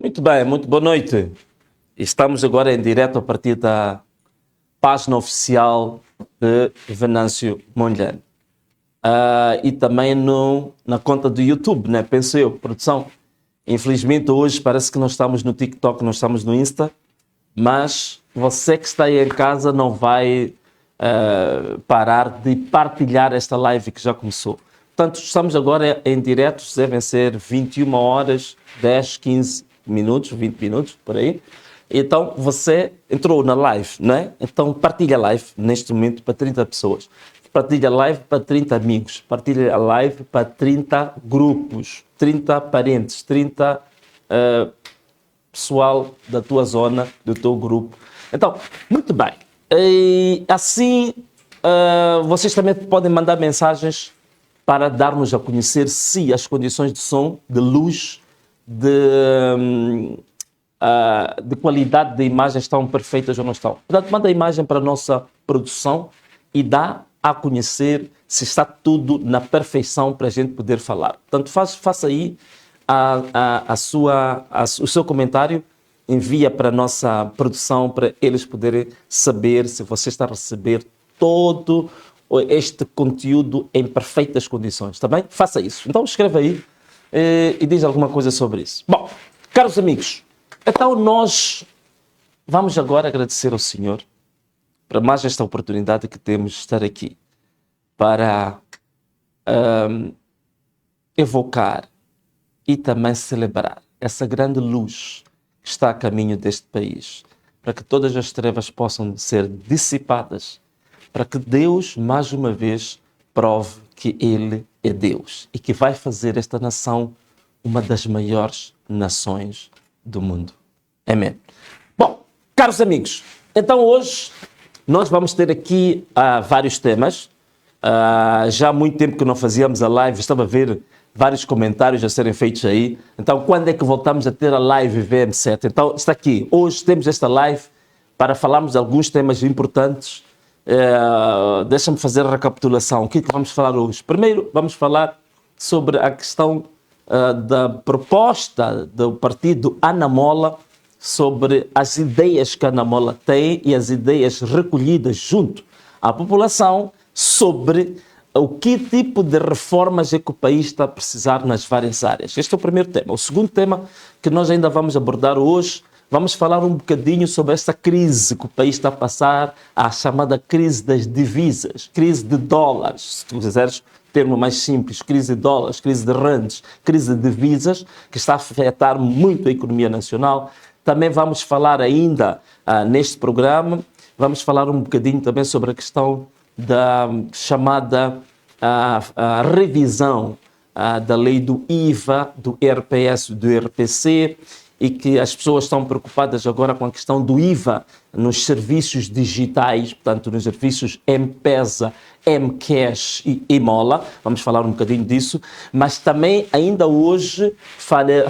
Muito bem, muito boa noite. Estamos agora em direto a partir da página oficial de Venâncio Mondlane. E também na conta do YouTube, né? Penso eu, produção. Infelizmente hoje parece que não estamos no TikTok, não estamos no Insta, mas você que está aí em casa não vai parar de partilhar esta live que já começou. Portanto, estamos agora em direto, devem ser 21 horas, 10, 15 minutos, 20 minutos, por aí. Então, você entrou na live, não é? Então, partilha a live neste momento para 30 pessoas. Partilha a live para 30 amigos. Partilha a live para 30 grupos, 30 parentes, 30 pessoal da tua zona, do teu grupo. Então, muito bem. E assim, vocês também podem mandar mensagens para darmos a conhecer se as condições de som, de luz, de qualidade de imagem estão perfeitas ou não estão. Portanto, manda a imagem para a nossa produção e dá a conhecer se está tudo na perfeição para a gente poder falar. Portanto, faça aí o seu comentário, envia para a nossa produção para eles poderem saber se você está a receber todo este conteúdo em perfeitas condições, está bem? Faça isso. Então escreva aí e diz alguma coisa sobre isso. Bom, caros amigos, então nós vamos agora agradecer ao Senhor para mais esta oportunidade que temos de estar aqui para evocar e também celebrar essa grande luz que está a caminho deste país, para que todas as trevas possam ser dissipadas, para que Deus, mais uma vez, prove que Ele é Deus e que vai fazer esta nação uma das maiores nações do mundo. Amém. Bom, caros amigos, então hoje nós vamos ter aqui vários temas. Já há muito tempo que não fazíamos a live, estava a ver vários comentários a serem feitos aí. Então, quando é que voltamos a ter a live VM7? Então, está aqui. Hoje temos esta live para falarmos de alguns temas importantes. Deixa-me fazer a recapitulação. O que é que vamos falar hoje? Primeiro, vamos falar sobre a questão da proposta do partido Anamola sobre as ideias que a Anamola tem e as ideias recolhidas junto à população sobre o que tipo de reformas é que o país está a precisar nas várias áreas. Este é o primeiro tema. O segundo tema que nós ainda vamos abordar hoje, vamos falar um bocadinho sobre esta crise que o país está a passar, a chamada crise das divisas, crise de dólares, se tu quiseres termo mais simples, crise de dólares, crise de rendas, crise de divisas, que está a afetar muito a economia nacional. Também vamos falar ainda neste programa, vamos falar um bocadinho também sobre a questão da chamada revisão da lei do IVA, do RPS, do RPC, e que as pessoas estão preocupadas agora com a questão do IVA nos serviços digitais, portanto, nos serviços M-Pesa, M-Cash e Emola. Vamos falar um bocadinho disso, mas também ainda hoje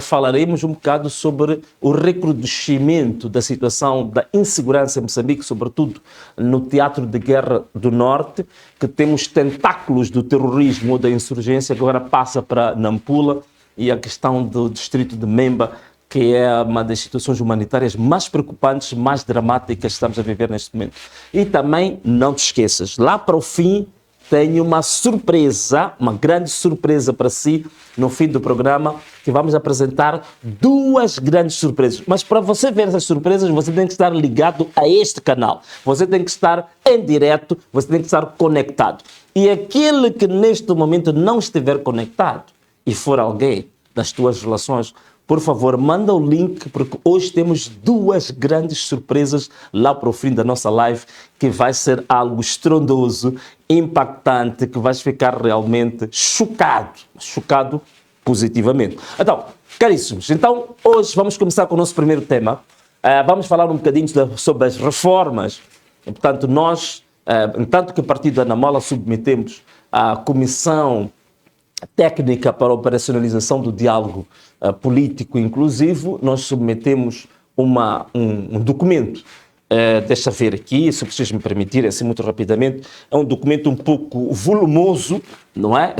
falaremos um bocado sobre o recrudescimento da situação da insegurança em Moçambique, sobretudo no Teatro de Guerra do Norte, que temos tentáculos do terrorismo ou da insurgência que agora passa para Nampula, e a questão do distrito de Memba, que é uma das situações humanitárias mais preocupantes, mais dramáticas que estamos a viver neste momento. E também, não te esqueças, lá para o fim, tenho uma surpresa, uma grande surpresa para si, no fim do programa, que vamos apresentar duas grandes surpresas. Mas para você ver essas surpresas, você tem que estar ligado a este canal. Você tem que estar em direto, você tem que estar conectado. E aquele que neste momento não estiver conectado, e for alguém das tuas relações, por favor, manda o link, porque hoje temos duas grandes surpresas lá para o fim da nossa live, que vai ser algo estrondoso, impactante, que vais ficar realmente chocado positivamente. Então, caríssimos, hoje vamos começar com o nosso primeiro tema. Vamos falar um bocadinho sobre as reformas. Portanto, nós, entanto que o Partido Anamola submetemos à Comissão Técnica para a Operacionalização do Diálogo Político Inclusivo, nós submetemos um documento. Deixa ver aqui, se vocês me permitirem, assim muito rapidamente. É um documento um pouco volumoso, não é?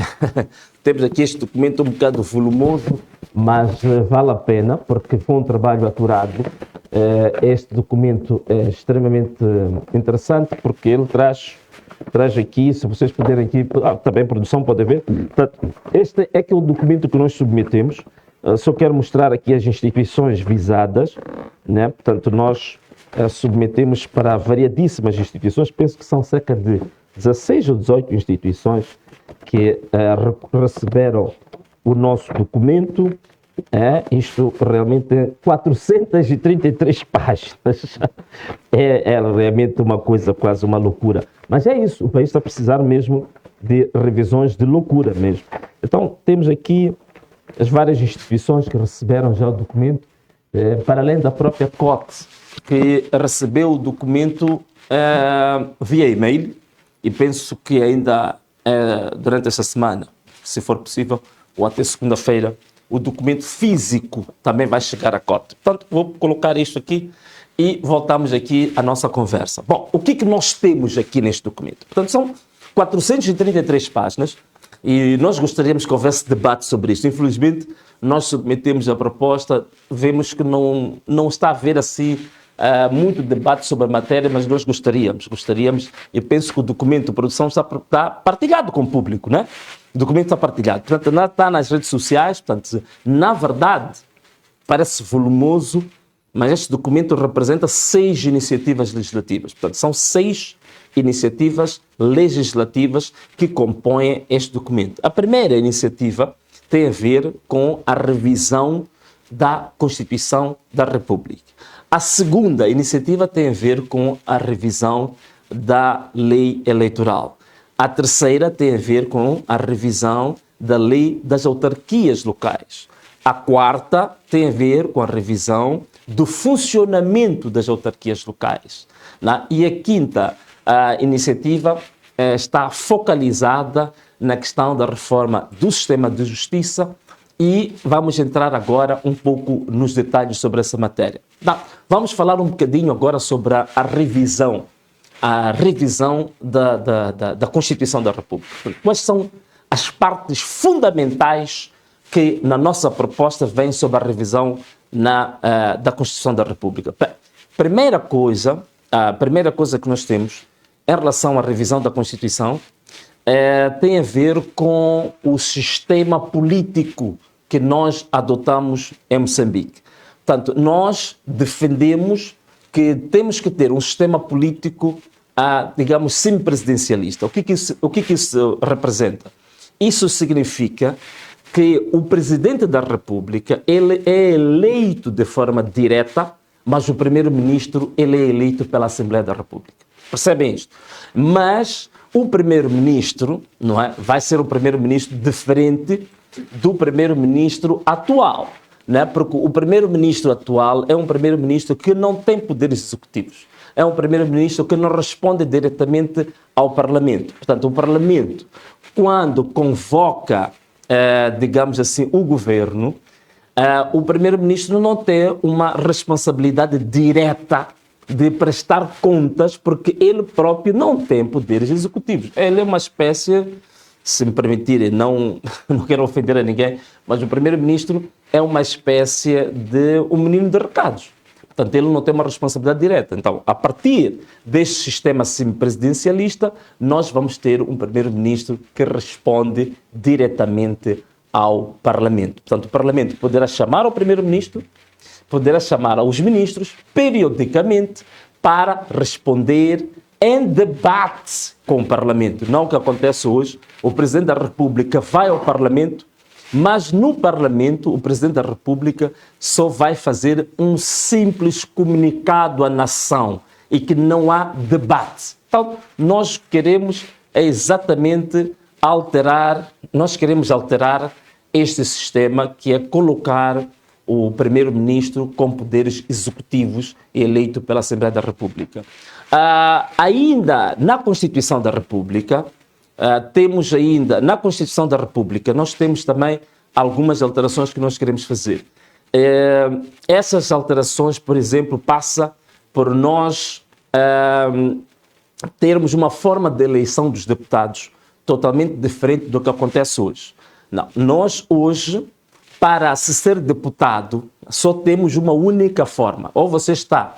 temos aqui este documento um bocado volumoso, mas vale a pena, porque foi um trabalho aturado. Este documento é extremamente interessante, porque ele traz aqui, se vocês puderem aqui, também a produção pode ver. Portanto, este é aquele documento que nós submetemos. Só quero mostrar aqui as instituições visadas, né? Portanto, nós submetemos para variadíssimas instituições, penso que são cerca de 16 ou 18 instituições que receberam o nosso documento. Isto realmente é 433 páginas. É realmente uma coisa, quase uma loucura. Mas é isso, o país está a precisar mesmo de revisões de loucura mesmo. Então, temos aqui as várias instituições que receberam já o documento, para além da própria COT, que recebeu o documento via e-mail, e penso que ainda durante esta semana, se for possível, ou até segunda-feira, o documento físico também vai chegar à COT. Portanto, vou colocar isto aqui e voltamos aqui à nossa conversa. Bom, o que é que nós temos aqui neste documento? Portanto, são 433 páginas e nós gostaríamos que houvesse debate sobre isto. Infelizmente, nós submetemos a proposta, vemos que não está a haver assim muito debate sobre a matéria, mas nós gostaríamos, e penso que o documento de produção está partilhado com o público, né? O documento está partilhado, portanto, está nas redes sociais, portanto, na verdade, parece volumoso, mas este documento representa 6 iniciativas legislativas. Portanto, são 6 iniciativas legislativas que compõem este documento. A primeira iniciativa tem a ver com a revisão da Constituição da República. A segunda iniciativa tem a ver com a revisão da lei eleitoral. A terceira tem a ver com a revisão da lei das autarquias locais. A quarta tem a ver com a revisão do funcionamento das autarquias locais. E a quinta iniciativa está focalizada na questão da reforma do sistema de justiça, e vamos entrar agora um pouco nos detalhes sobre essa matéria. Vamos falar um bocadinho agora sobre a revisão da Constituição da República. Quais são as partes fundamentais que na nossa proposta vêm sobre a revisão da Constituição da República? A primeira coisa que nós temos em relação à revisão da Constituição tem a ver com o sistema político que nós adotamos em Moçambique. Portanto, nós defendemos que temos que ter um sistema político, digamos, semipresidencialista. O que isso representa? Isso significa que o Presidente da República ele é eleito de forma direta, mas o Primeiro-Ministro ele é eleito pela Assembleia da República. Percebem isto? Mas o Primeiro-Ministro, não é, vai ser o Primeiro-Ministro diferente do Primeiro-Ministro atual, né? Porque o Primeiro-Ministro atual é um Primeiro-Ministro que não tem poderes executivos. É um Primeiro-Ministro que não responde diretamente ao Parlamento. Portanto, o Parlamento, quando convoca, digamos assim, o governo, o Primeiro-Ministro não tem uma responsabilidade direta de prestar contas, porque ele próprio não tem poderes executivos. Ele é uma espécie, se me permitirem, não quero ofender a ninguém, mas o Primeiro-Ministro é uma espécie de um menino de recados. Portanto, ele não tem uma responsabilidade direta. Então, a partir deste sistema semipresidencialista, nós vamos ter um Primeiro-Ministro que responde diretamente ao Parlamento. Portanto, o Parlamento poderá chamar o Primeiro-Ministro, poderá chamar os ministros periodicamente para responder em debate com o Parlamento. Não o que acontece hoje. O Presidente da República vai ao Parlamento, mas no Parlamento o Presidente da República só vai fazer um simples comunicado à nação e que não há debate. Então, nós queremos alterar este sistema, que é colocar o Primeiro-Ministro com poderes executivos eleito pela Assembleia da República. Ainda na Constituição da República, nós temos também algumas alterações que nós queremos fazer. Essas alterações, por exemplo, passa por nós termos uma forma de eleição dos deputados totalmente diferente do que acontece hoje. Não. Nós hoje, para se ser deputado, só temos uma única forma. Ou você está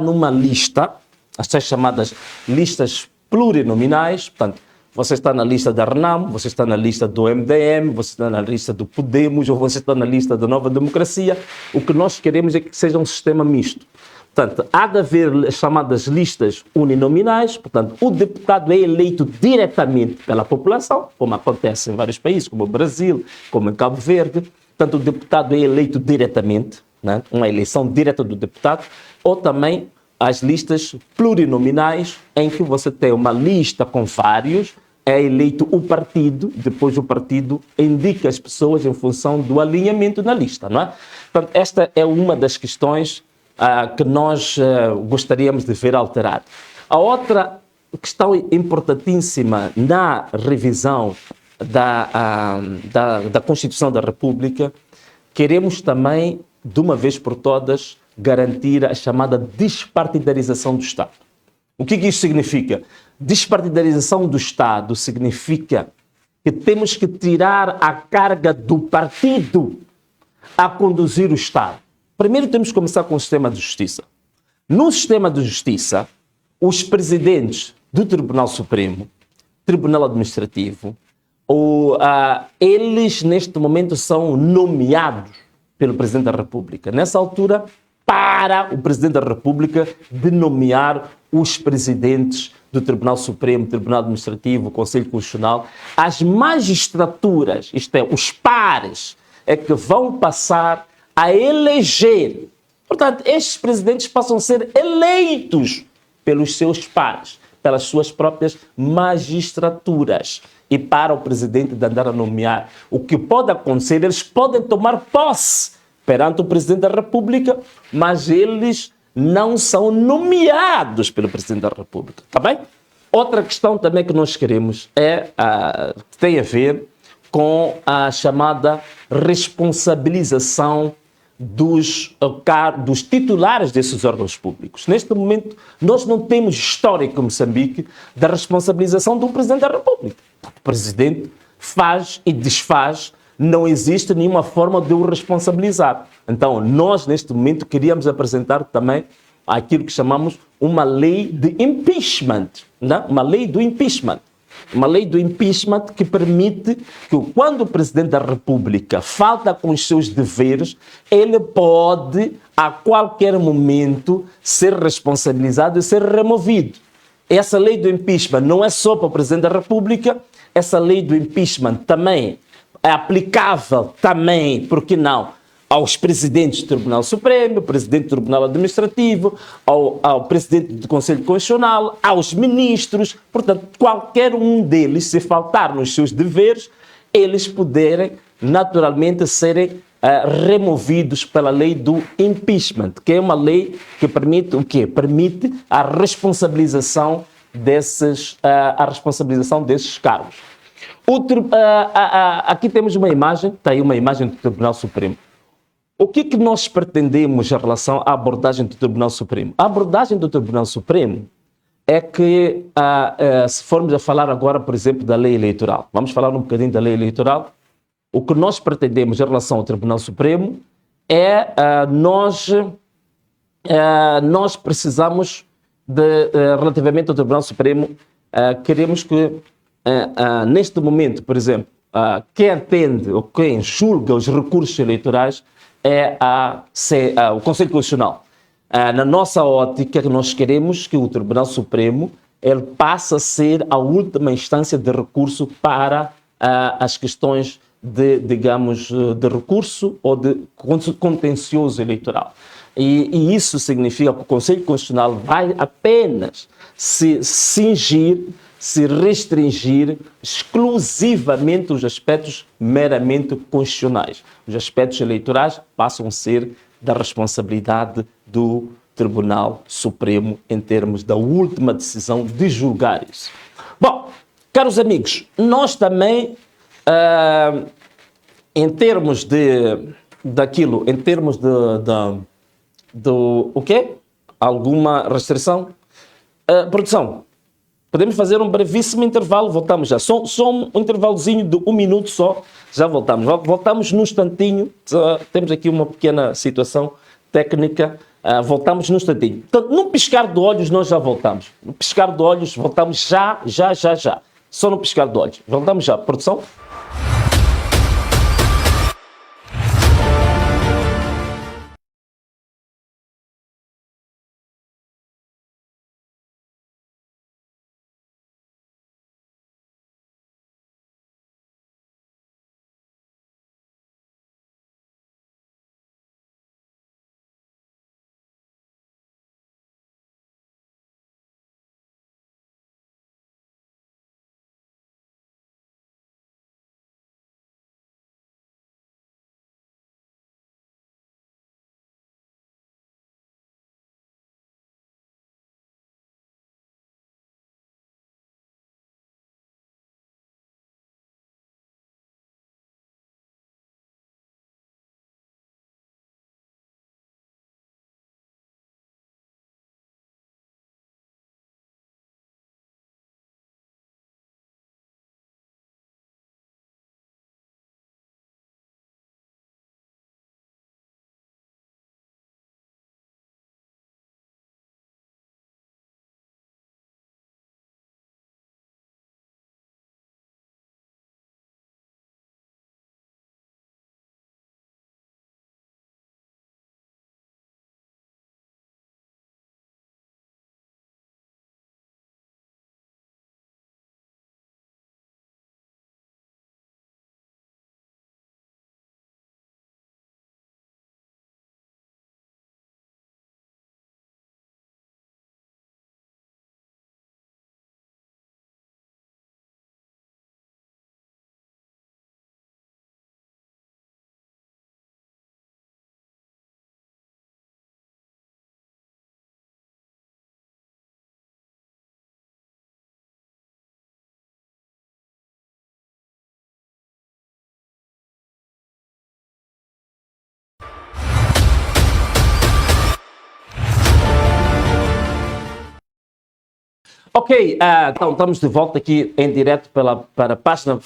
numa lista, as chamadas listas plurinominais, portanto, você está na lista da RENAM, você está na lista do MDM, você está na lista do Podemos, ou você está na lista da Nova Democracia. O que nós queremos é que seja um sistema misto. Portanto, há de haver as chamadas listas uninominais, portanto, o deputado é eleito diretamente pela população, como acontece em vários países, como o Brasil, como em Cabo Verde. Portanto, o deputado é eleito diretamente, né? Uma eleição direta do deputado, ou também as listas plurinominais, em que você tem uma lista com vários, é eleito o partido, depois o partido indica as pessoas em função do alinhamento na lista, não é? Portanto, esta é uma das questões que nós gostaríamos de ver alterada. A outra questão importantíssima na revisão da Constituição da República, queremos também, de uma vez por todas, garantir a chamada despartidarização do Estado. O que isso significa? Despartidarização do Estado significa que temos que tirar a carga do partido a conduzir o Estado. Primeiro temos que começar com o sistema de justiça. No sistema de justiça, os presidentes do Tribunal Supremo, Tribunal Administrativo, eles neste momento são nomeados pelo Presidente da República. Nessa altura, para o Presidente da República de nomear os presidentes do Tribunal Supremo, Tribunal Administrativo, Conselho Constitucional, as magistraturas, isto é, os pares, é que vão passar a eleger. Portanto, estes presidentes passam a ser eleitos pelos seus pares, pelas suas próprias magistraturas. E para o presidente de andar a nomear, o que pode acontecer, eles podem tomar posse perante o Presidente da República, mas eles não são nomeados pelo Presidente da República. Está bem? Outra questão também que nós queremos tem a ver com a chamada responsabilização dos titulares desses órgãos públicos. Neste momento, nós não temos história em Moçambique da responsabilização do Presidente da República. O Presidente faz e desfaz, não existe nenhuma forma de o responsabilizar. Então, nós, neste momento, queríamos apresentar também aquilo que chamamos uma lei de impeachment, né? Uma lei do impeachment. Uma lei do impeachment que permite que, quando o Presidente da República falta com os seus deveres, ele pode, a qualquer momento, ser responsabilizado e ser removido. Essa lei do impeachment não é só para o Presidente da República, essa lei do impeachment também é aplicável também, por que não, aos presidentes do Tribunal Supremo, presidente do Tribunal Administrativo, ao presidente do Conselho Constitucional, aos ministros. Portanto, qualquer um deles, se faltar nos seus deveres, eles poderem naturalmente serem removidos pela lei do impeachment, que é uma lei que permite o quê? Permite a responsabilização desses cargos. Aqui temos uma imagem, está aí uma imagem do Tribunal Supremo. O que nós pretendemos em relação à abordagem do Tribunal Supremo? A abordagem do Tribunal Supremo é que, se formos a falar agora, por exemplo, da lei eleitoral, vamos falar um bocadinho da lei eleitoral. O que nós pretendemos em relação ao Tribunal Supremo é nós precisamos relativamente ao Tribunal Supremo, queremos que neste momento, por exemplo, quem atende ou quem julga os recursos eleitorais é o Conselho Constitucional. Na nossa ótica, nós queremos que o Tribunal Supremo ele passe a ser a última instância de recurso para as questões de recurso ou de contencioso eleitoral. E isso significa que o Conselho Constitucional vai apenas se restringir exclusivamente os aspectos meramente constitucionais. Os aspectos eleitorais passam a ser da responsabilidade do Tribunal Supremo em termos da última decisão de julgar isso. Bom, caros amigos, nós também, em termos o quê? Alguma restrição? Produção. Podemos fazer um brevíssimo intervalo, voltamos já. Só um intervalozinho de 1 minuto só, já voltamos. Voltamos num instantinho, temos aqui uma pequena situação técnica, voltamos num instantinho. Portanto, num piscar de olhos nós já voltamos. No piscar de olhos voltamos já. Só no piscar de olhos. Voltamos já. Produção? Ok, então estamos de volta aqui em direto para a página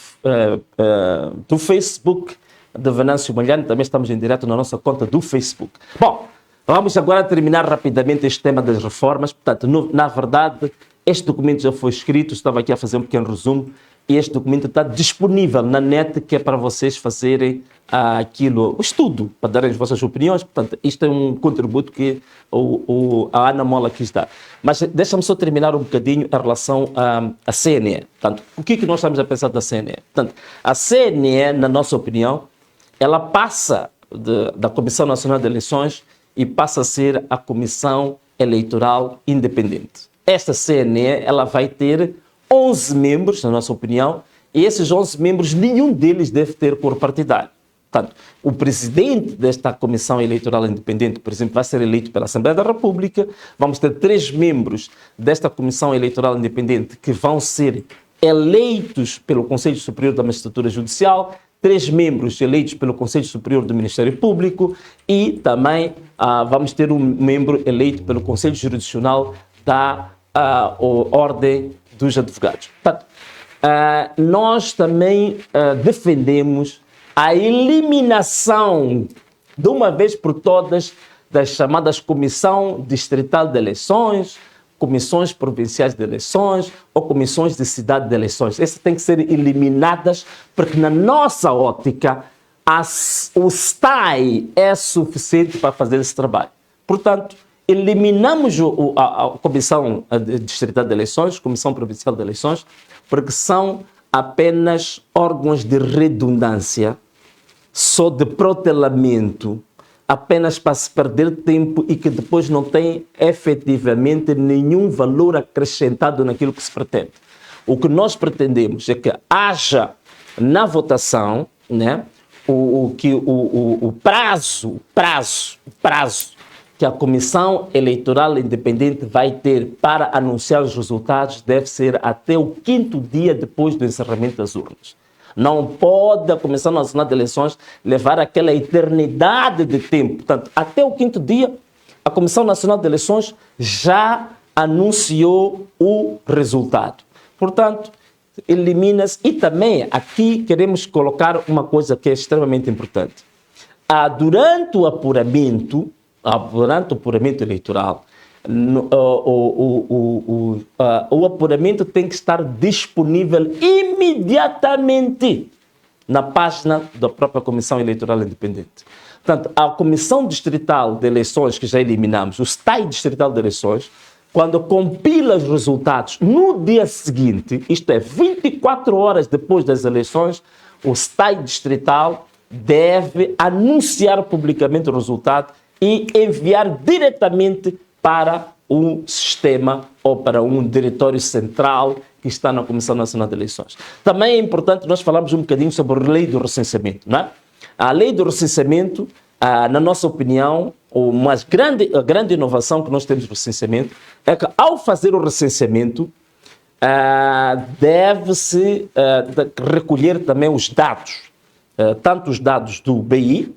do Facebook de Venâncio Malhano. Também estamos em direto na nossa conta do Facebook. Bom, vamos agora terminar rapidamente este tema das reformas. Portanto, na verdade, este documento já foi escrito, estava aqui a fazer um pequeno resumo, e este documento está disponível na net, que é para vocês fazerem o estudo, para darem as vossas opiniões. Portanto, isto é um contributo que a Ana Mola quis dar. Mas deixa-me só terminar um bocadinho em relação à CNE. Portanto, o que nós estamos a pensar da CNE? Portanto, a CNE, na nossa opinião, ela passa da Comissão Nacional de Eleições e passa a ser a Comissão Eleitoral Independente. Esta CNE, ela vai ter 11 membros, na nossa opinião, e esses 11 membros, nenhum deles deve ter cor partidária. Portanto, o presidente desta Comissão Eleitoral Independente, por exemplo, vai ser eleito pela Assembleia da República. Vamos ter 3 membros desta Comissão Eleitoral Independente que vão ser eleitos pelo Conselho Superior da Magistratura Judicial, 3 membros eleitos pelo Conselho Superior do Ministério Público e também vamos ter um membro eleito pelo Conselho Jurisdicional da Ordem dos Advogados. Portanto, nós também defendemos a eliminação, de uma vez por todas, das chamadas Comissão Distrital de Eleições, Comissões Provinciais de Eleições ou Comissões de Cidade de Eleições. Essas têm que ser eliminadas porque, na nossa ótica, o STAI é suficiente para fazer esse trabalho. Portanto, eliminamos a Comissão Distrital de Eleições, Comissão Provincial de Eleições, porque são apenas órgãos de redundância, só de protelamento, apenas para se perder tempo e que depois não tem efetivamente nenhum valor acrescentado naquilo que se pretende. O que nós pretendemos é que haja na votação, né, o prazo que a Comissão Eleitoral Independente vai ter para anunciar os resultados deve ser até o 5º dia depois do encerramento das urnas. Não pode a Comissão Nacional de Eleições levar aquela eternidade de tempo. Portanto, até o 5º dia, a Comissão Nacional de Eleições já anunciou o resultado. Portanto, elimina-se. E também aqui queremos colocar uma coisa que é extremamente importante. Durante o apuramento eleitoral, o apuramento tem que estar disponível imediatamente na página da própria Comissão Eleitoral Independente. Portanto, a Comissão Distrital de Eleições, que já eliminamos, o STAI Distrital de Eleições, quando compila os resultados no dia seguinte, isto é, 24 horas depois das eleições, o STAI Distrital deve anunciar publicamente o resultado e enviar diretamente para um sistema ou para um diretório central que está na Comissão Nacional de Eleições. Também é importante nós falarmos um bocadinho sobre a lei do recenseamento, não é? A lei do recenseamento, na nossa opinião, a grande inovação que nós temos no recenseamento é que, ao fazer o recenseamento, deve-se recolher também os dados, tanto os dados do BI,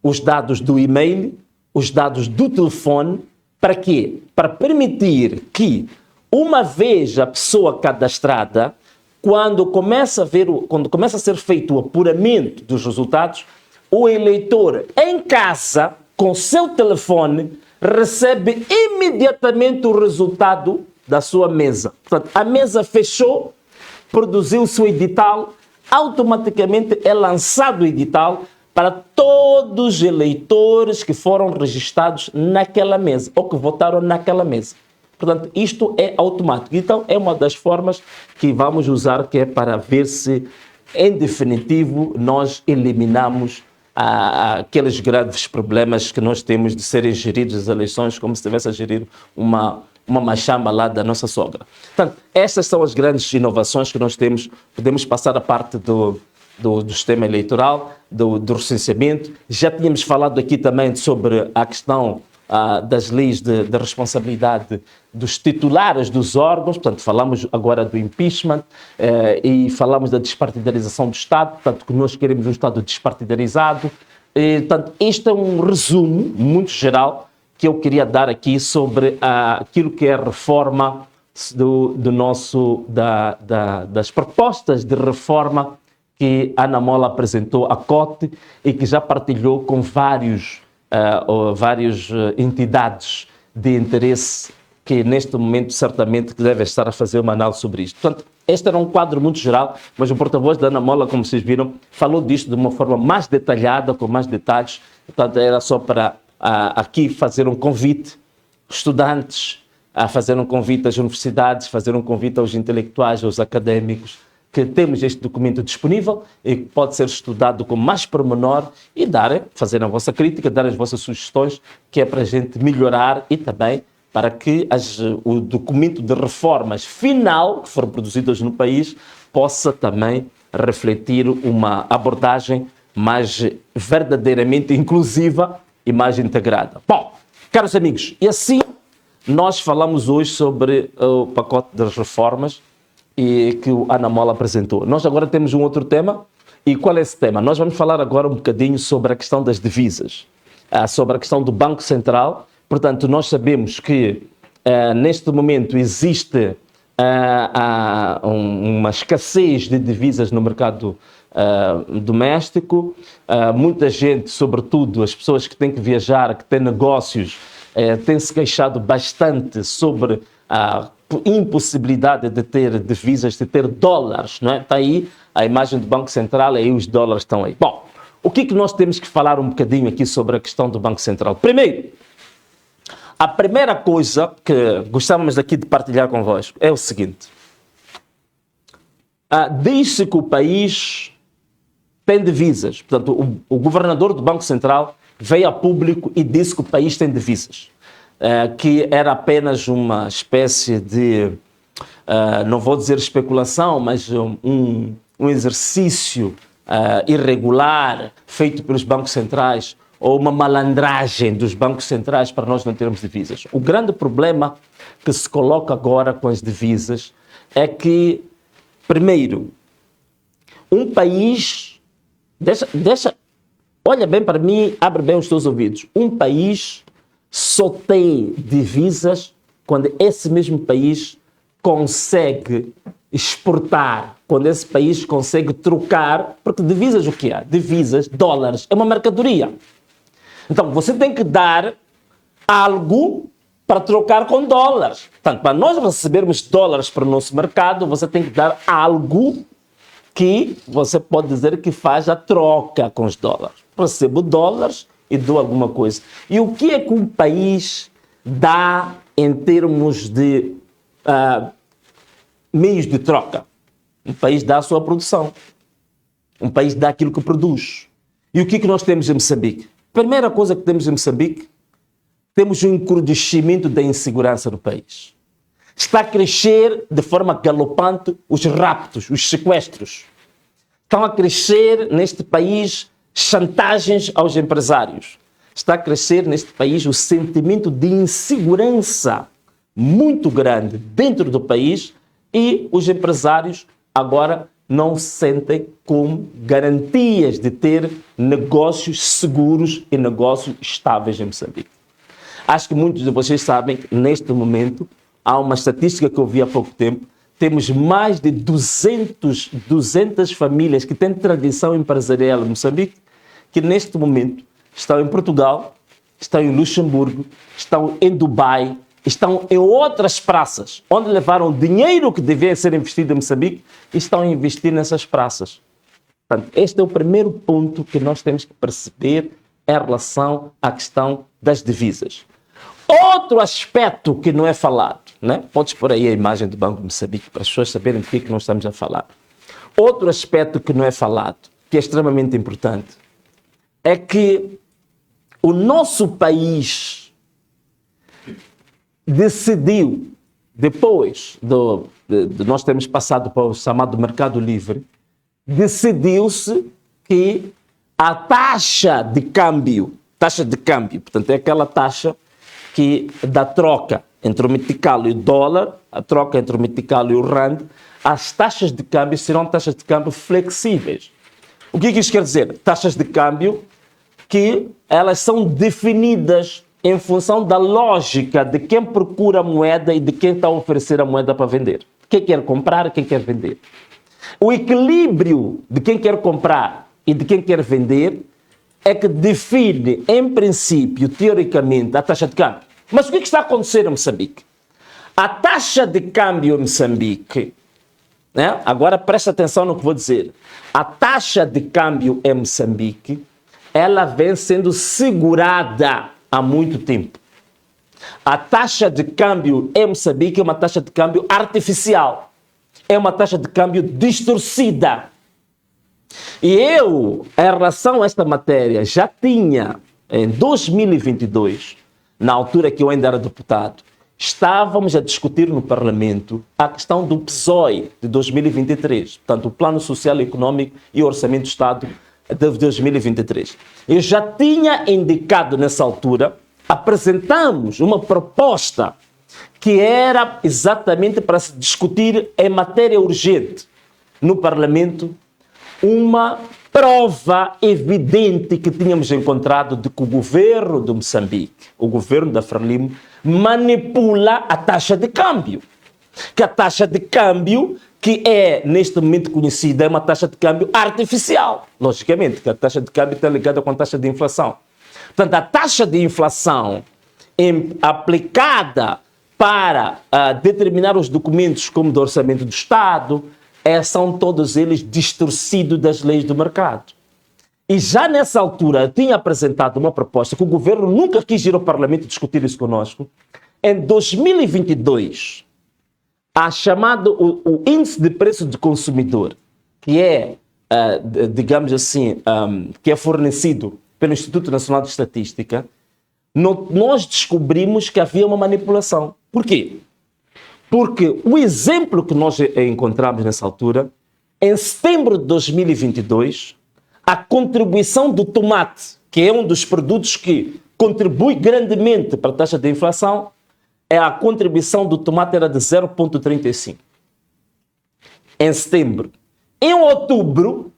os dados do e-mail, os dados do telefone. Para quê? Para permitir que, uma vez a pessoa cadastrada, quando começa a ser feito o apuramento dos resultados, o eleitor em casa, com seu telefone, recebe imediatamente o resultado da sua mesa. Portanto, a mesa fechou, produziu o seu edital, automaticamente é lançado o edital para todos os eleitores que foram registrados naquela mesa ou que votaram naquela mesa. Portanto, isto é automático. Então, é uma das formas que vamos usar, que é para ver se, em definitivo, nós eliminamos aqueles graves problemas que nós temos de serem geridos as eleições como se estivesse a gerir uma machamba lá da nossa sogra. Portanto, estas são as grandes inovações que nós temos. Podemos passar a parte do sistema eleitoral, do recenseamento. Já tínhamos falado aqui também sobre a questão das leis de responsabilidade dos titulares dos órgãos. Portanto, falamos agora do impeachment e falamos da despartidarização do Estado. Portanto, que nós queremos um Estado despartidarizado. Portanto, este é um resumo muito geral que eu queria dar aqui sobre aquilo que é a reforma das propostas de reforma que a Ana Mola apresentou à COTE e que já partilhou com várias entidades de interesse que neste momento certamente devem estar a fazer uma análise sobre isto. Portanto, este era um quadro muito geral, mas o porta-voz da Ana Mola, como vocês viram, falou disto de uma forma mais detalhada, com mais detalhes. Portanto, era só para aqui fazer um convite aos estudantes, a fazer um convite às universidades, fazer um convite aos intelectuais, aos académicos, que temos este documento disponível e que pode ser estudado com mais pormenor e fazer a vossa crítica, dar as vossas sugestões, que é para a gente melhorar e também para que o documento de reformas final que for produzido no país possa também refletir uma abordagem mais verdadeiramente inclusiva e mais integrada. Bom, caros amigos, e assim nós falamos hoje sobre o pacote das reformas e que o Ana Mola apresentou. Nós agora temos um outro tema. E qual é esse tema? Nós vamos falar agora um bocadinho sobre a questão das divisas, sobre a questão do Banco Central. Portanto, nós sabemos que neste momento existe uma escassez de divisas no mercado doméstico. Muita gente, sobretudo as pessoas que têm que viajar, que têm negócios, têm se queixado bastante sobre a impossibilidade de ter divisas, de ter dólares, não é? Está aí a imagem do Banco Central e aí os dólares estão aí. Bom, o que nós temos que falar um bocadinho aqui sobre a questão do Banco Central? Primeiro, a primeira coisa que gostávamos aqui de partilhar convosco é o seguinte. Diz-se que o país tem divisas. Portanto, o governador do Banco Central veio a público e disse que o país tem divisas. Que era apenas uma espécie de, não vou dizer especulação, mas um exercício irregular feito pelos bancos centrais ou uma malandragem dos bancos centrais para nós não termos divisas. O grande problema que se coloca agora com as divisas é que, primeiro, um país... olha bem para mim, abre bem os teus ouvidos. Um país só tem divisas quando esse mesmo país consegue exportar, quando esse país consegue trocar, porque divisas o que é? Divisas, dólares, é uma mercadoria. Então, você tem que dar algo para trocar com dólares. Portanto, para nós recebermos dólares para o nosso mercado, você tem que dar algo que você pode dizer que faz a troca com os dólares. Recebo dólares e dou alguma coisa. E o que é que um país dá em termos de meios de troca? Um país dá a sua produção. Um país dá aquilo que produz. E o que é que nós temos em Moçambique? Primeira coisa que temos em Moçambique, temos um encrudescimento da insegurança no país. Está a crescer de forma galopante os raptos, os sequestros. Estão a crescer neste país chantagens aos empresários. Está a crescer neste país o sentimento de insegurança muito grande dentro do país e os empresários agora não se sentem com garantias de ter negócios seguros e negócios estáveis em Moçambique. Acho que muitos de vocês sabem que neste momento há uma estatística que eu vi há pouco tempo. Temos mais de 200 famílias que têm tradição empresarial em Moçambique, que neste momento estão em Portugal, estão em Luxemburgo, estão em Dubai, estão em outras praças, onde levaram dinheiro que devia ser investido em Moçambique e estão a investir nessas praças. Portanto, este é o primeiro ponto que nós temos que perceber em relação à questão das divisas. Outro aspecto que não é falado, né? Podes pôr aí a imagem do Banco de Moçambique para as pessoas saberem do que é que nós estamos a falar. Outro aspecto que não é falado, que é extremamente importante, é que o nosso país decidiu, depois de nós termos passado para o chamado mercado livre, decidiu-se que a taxa de câmbio, portanto é aquela taxa que da troca entre o metical e o dólar, a troca entre o metical e o rand, as taxas de câmbio serão taxas de câmbio flexíveis. O que isso quer dizer? Taxas de câmbio que elas são definidas em função da lógica de quem procura a moeda e de quem está a oferecer a moeda para vender. Quem quer comprar e quem quer vender. O equilíbrio de quem quer comprar e de quem quer vender é que define, em princípio, teoricamente, a taxa de câmbio. Mas o que está a acontecer em Moçambique? A taxa de câmbio em Moçambique, né? Agora presta atenção no que vou dizer. A taxa de câmbio em Moçambique, ela vem sendo segurada há muito tempo. A taxa de câmbio em Moçambique é uma taxa de câmbio artificial. É uma taxa de câmbio distorcida. E eu, em relação a esta matéria, já tinha, em 2022, na altura que eu ainda era deputado, estávamos a discutir no Parlamento a questão do PSOE de 2023, portanto, o Plano Social e Econômico e o Orçamento do Estado de 2023. Eu já tinha indicado nessa altura, apresentamos uma proposta que era exatamente para se discutir em matéria urgente no Parlamento uma prova evidente que tínhamos encontrado de que o governo de Moçambique, o governo da Frelimo, manipula a taxa de câmbio. Que a taxa de câmbio, que é neste momento conhecida, é uma taxa de câmbio artificial. Logicamente, que a taxa de câmbio está ligada com a taxa de inflação. Portanto, a taxa de inflação aplicada para determinar os documentos como do Orçamento do Estado, são todos eles distorcidos das leis do mercado. E já nessa altura eu tinha apresentado uma proposta que o governo nunca quis ir ao Parlamento discutir isso conosco. Em 2022, o índice de preço do consumidor, que é, digamos assim, que é fornecido pelo Instituto Nacional de Estatística, nós descobrimos que havia uma manipulação. Por quê? Porque o exemplo que nós encontramos nessa altura, em setembro de 2022, a contribuição do tomate, que é um dos produtos que contribui grandemente para a taxa de inflação, a contribuição do tomate era de 0,35. Em setembro. Em outubro,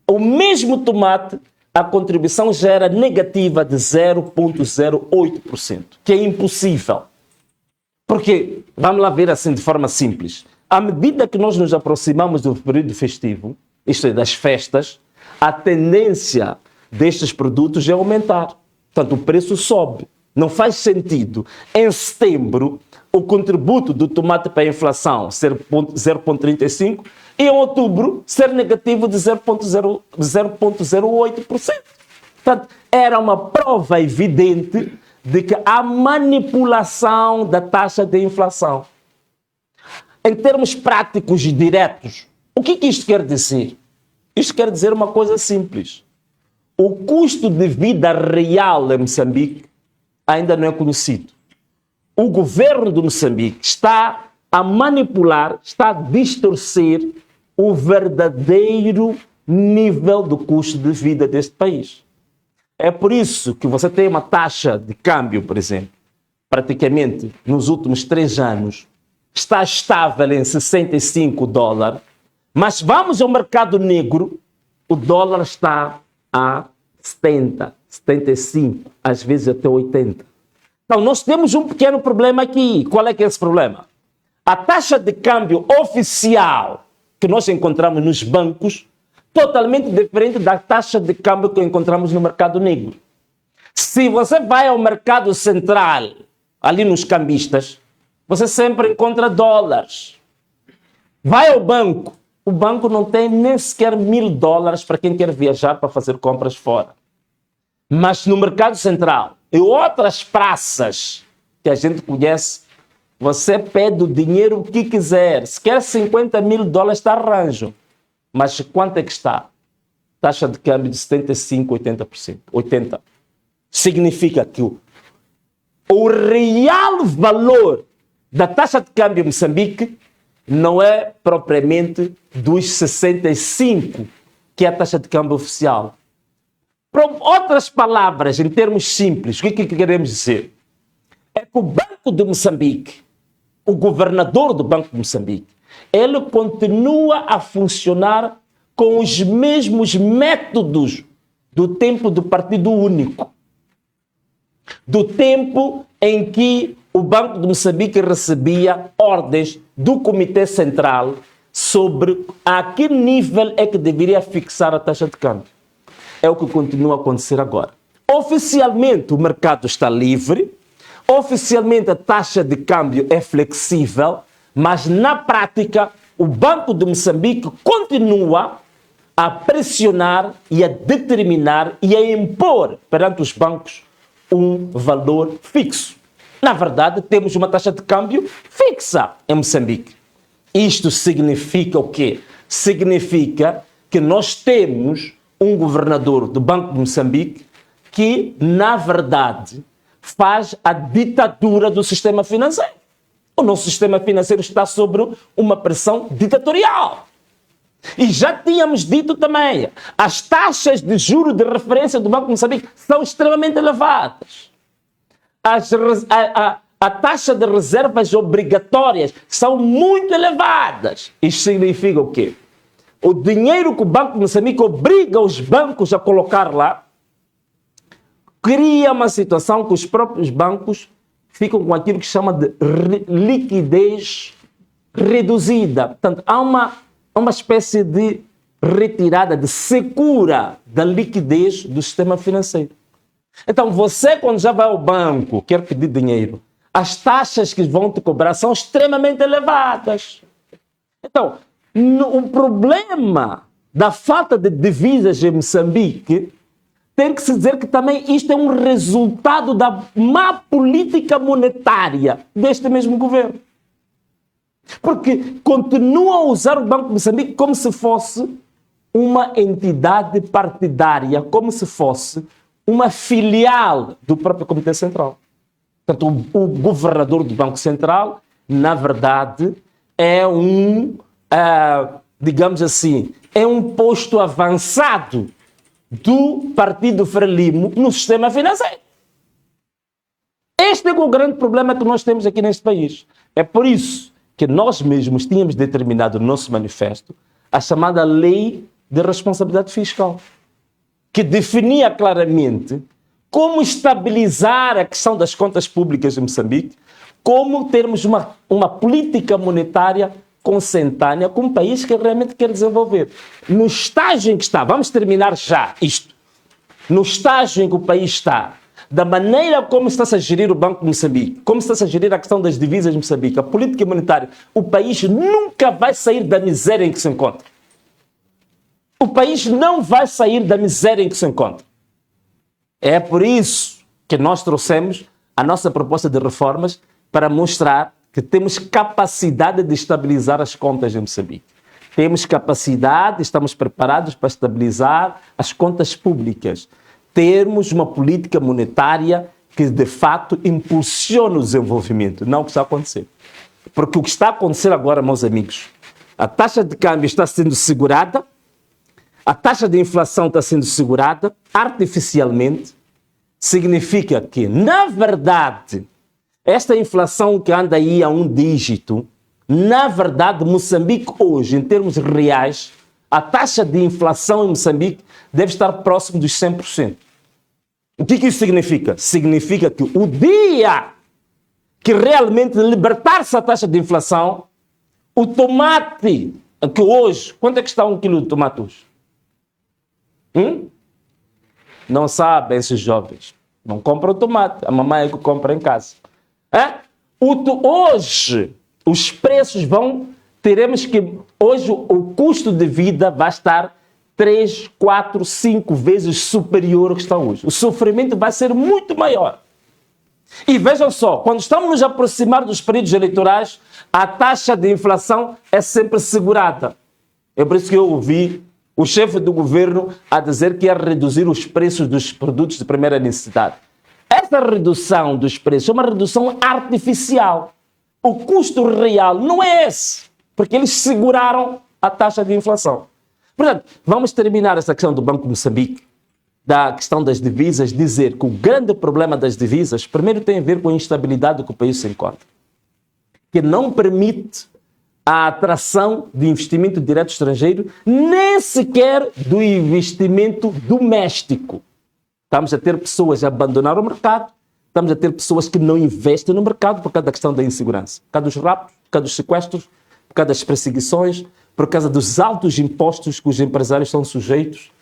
o mesmo tomate, a contribuição já era negativa de 0,08%, que é impossível. Porque, vamos lá ver assim de forma simples, à medida que nós nos aproximamos do período festivo, isto é, das festas, a tendência destes produtos é aumentar. Portanto, o preço sobe. Não faz sentido, em setembro, o contributo do tomate para a inflação ser 0,35% e em outubro ser negativo de 0,08%. Portanto, era uma prova evidente de que há manipulação da taxa de inflação. Em termos práticos e diretos, o que isto quer dizer? Isto quer dizer uma coisa simples. O custo de vida real em Moçambique ainda não é conhecido. O governo de Moçambique está a manipular, está a distorcer o verdadeiro nível do custo de vida deste país. É por isso que você tem uma taxa de câmbio, por exemplo, praticamente nos últimos 3 anos, está estável em 65 dólares, mas vamos ao mercado negro, o dólar está a 70, 75, às vezes até 80. Então, nós temos um pequeno problema aqui. Qual é que é esse problema? A taxa de câmbio oficial que nós encontramos nos bancos, totalmente diferente da taxa de câmbio que encontramos no mercado negro. Se você vai ao mercado central, ali nos cambistas, você sempre encontra dólares. Vai ao banco, o banco não tem nem sequer $1.000 para quem quer viajar para fazer compras fora. Mas no mercado central e outras praças que a gente conhece, você pede o dinheiro que quiser. Se quer $50.000, está arranjo. Mas quanto é que está? Taxa de câmbio de 75%, 80%. 80%. Significa que o real valor da taxa de câmbio em Moçambique não é propriamente dos 65%, que é a taxa de câmbio oficial. Por outras palavras, em termos simples, o que queremos dizer? É que o Banco de Moçambique, o governador do Banco de Moçambique, ele continua a funcionar com os mesmos métodos do tempo do Partido Único. Do tempo em que o Banco de Moçambique recebia ordens do Comitê Central sobre a que nível é que deveria fixar a taxa de câmbio. É o que continua a acontecer agora. Oficialmente o mercado está livre, oficialmente a taxa de câmbio é flexível, mas na prática o Banco de Moçambique continua a pressionar e a determinar e a impor perante os bancos um valor fixo. Na verdade, temos uma taxa de câmbio fixa em Moçambique. Isto significa o quê? Significa que nós temos um governador do Banco de Moçambique que, na verdade, faz a ditadura do sistema financeiro. O nosso sistema financeiro está sob uma pressão ditatorial. E já tínhamos dito também, as taxas de juros de referência do Banco de Moçambique são extremamente elevadas. A taxa de reservas obrigatórias são muito elevadas. Isso significa o quê? O dinheiro que o Banco de Moçambique obriga os bancos a colocar lá cria uma situação que os próprios bancos ficam com aquilo que se chama de liquidez reduzida. Portanto, há uma espécie de retirada, de secura da liquidez do sistema financeiro. Então, você, quando já vai ao banco, quer pedir dinheiro, as taxas que vão te cobrar são extremamente elevadas. Então, o problema da falta de divisas em Moçambique tem que se dizer que também isto é um resultado da má política monetária deste mesmo governo. Porque continuam a usar o Banco de Moçambique como se fosse uma entidade partidária, como se fosse uma filial do próprio Comitê Central. Portanto, o governador do Banco Central, na verdade, é digamos assim, é um posto avançado do Partido Frelimo no sistema financeiro. Este é o grande problema que nós temos aqui neste país. É por isso que nós mesmos tínhamos determinado no nosso manifesto a chamada Lei de Responsabilidade Fiscal, que definia claramente como estabilizar a questão das contas públicas de Moçambique, como termos uma política monetária consentânea com um país que realmente quer desenvolver. No estágio em que está, vamos terminar já isto, no estágio em que o país está, da maneira como está-se a gerir o Banco de Moçambique, como está-se a gerir a questão das divisas de Moçambique, a política monetária, o país nunca vai sair da miséria em que se encontra. O país não vai sair da miséria em que se encontra. É por isso que nós trouxemos a nossa proposta de reformas para mostrar que temos capacidade de estabilizar as contas de Moçambique. Temos capacidade, estamos preparados para estabilizar as contas públicas. Termos uma política monetária que, de fato, impulsione o desenvolvimento, não o que está a acontecer. Porque o que está a acontecer agora, meus amigos, a taxa de câmbio está sendo segurada, a taxa de inflação está sendo segurada artificialmente, significa que, na verdade, esta inflação que anda aí a um dígito, na verdade, Moçambique hoje, em termos reais, a taxa de inflação em Moçambique deve estar próximo dos 100%. O que isso significa? Significa que o dia que realmente libertar-se a taxa de inflação, o tomate, que hoje, quanto é que está 1 quilo de tomate hoje? Não sabem esses jovens. Não compram tomate, a mamãe é que compra em casa. Hoje, os preços teremos que, hoje o custo de vida vai estar 3, 4, 5 vezes superior ao que está hoje. O sofrimento vai ser muito maior. E vejam só, quando estamos nos aproximar dos períodos eleitorais, a taxa de inflação é sempre segurada. É por isso que eu ouvi o chefe do governo a dizer que ia reduzir os preços dos produtos de primeira necessidade. Essa redução dos preços é uma redução artificial. O custo real não é esse, porque eles seguraram a taxa de inflação. Portanto, vamos terminar essa questão do Banco de Moçambique, da questão das divisas, dizer que o grande problema das divisas, primeiro tem a ver com a instabilidade que o país se encontra, que não permite a atração de investimento direto estrangeiro, nem sequer do investimento doméstico. Estamos a ter pessoas a abandonar o mercado, estamos a ter pessoas que não investem no mercado por causa da questão da insegurança, por causa dos raptos, por causa dos sequestros, por causa das perseguições, por causa dos altos impostos que os empresários são sujeitos.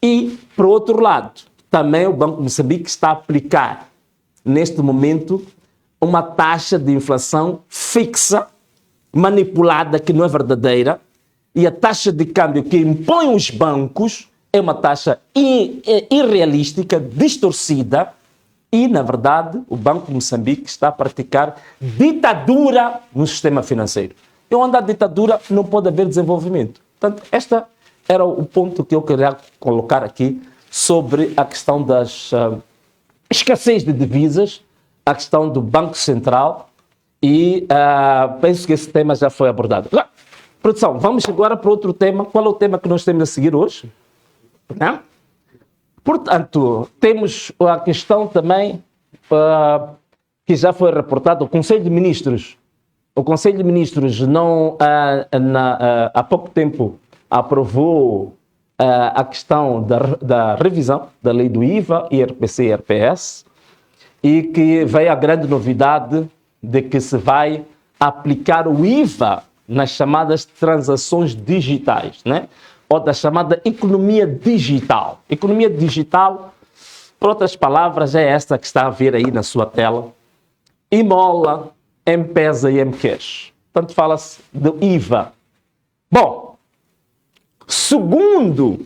E, por outro lado, também o Banco de Moçambique está a aplicar, neste momento, uma taxa de inflação fixa, manipulada, que não é verdadeira, e a taxa de câmbio que impõem os bancos é uma taxa irrealística, distorcida, e, na verdade, o Banco de Moçambique está a praticar ditadura no sistema financeiro. E onde há ditadura não pode haver desenvolvimento. Portanto, este era o ponto que eu queria colocar aqui sobre a questão das escassez de divisas, a questão do Banco Central, e penso que esse tema já foi abordado. Produção, vamos agora para outro tema. Qual é o tema que nós temos a seguir hoje? Não? Portanto, temos a questão também que já foi reportada, o Conselho de Ministros. O Conselho de Ministros há pouco tempo aprovou a questão da revisão da lei do IVA, IRPC e RPS, e que veio a grande novidade de que se vai aplicar o IVA nas chamadas transações digitais, né? Ou da chamada economia digital. Economia digital, por outras palavras, é esta que está a ver aí na sua tela. Imola, M-Pesa e M-Cash. Portanto, fala-se do IVA. Bom, segundo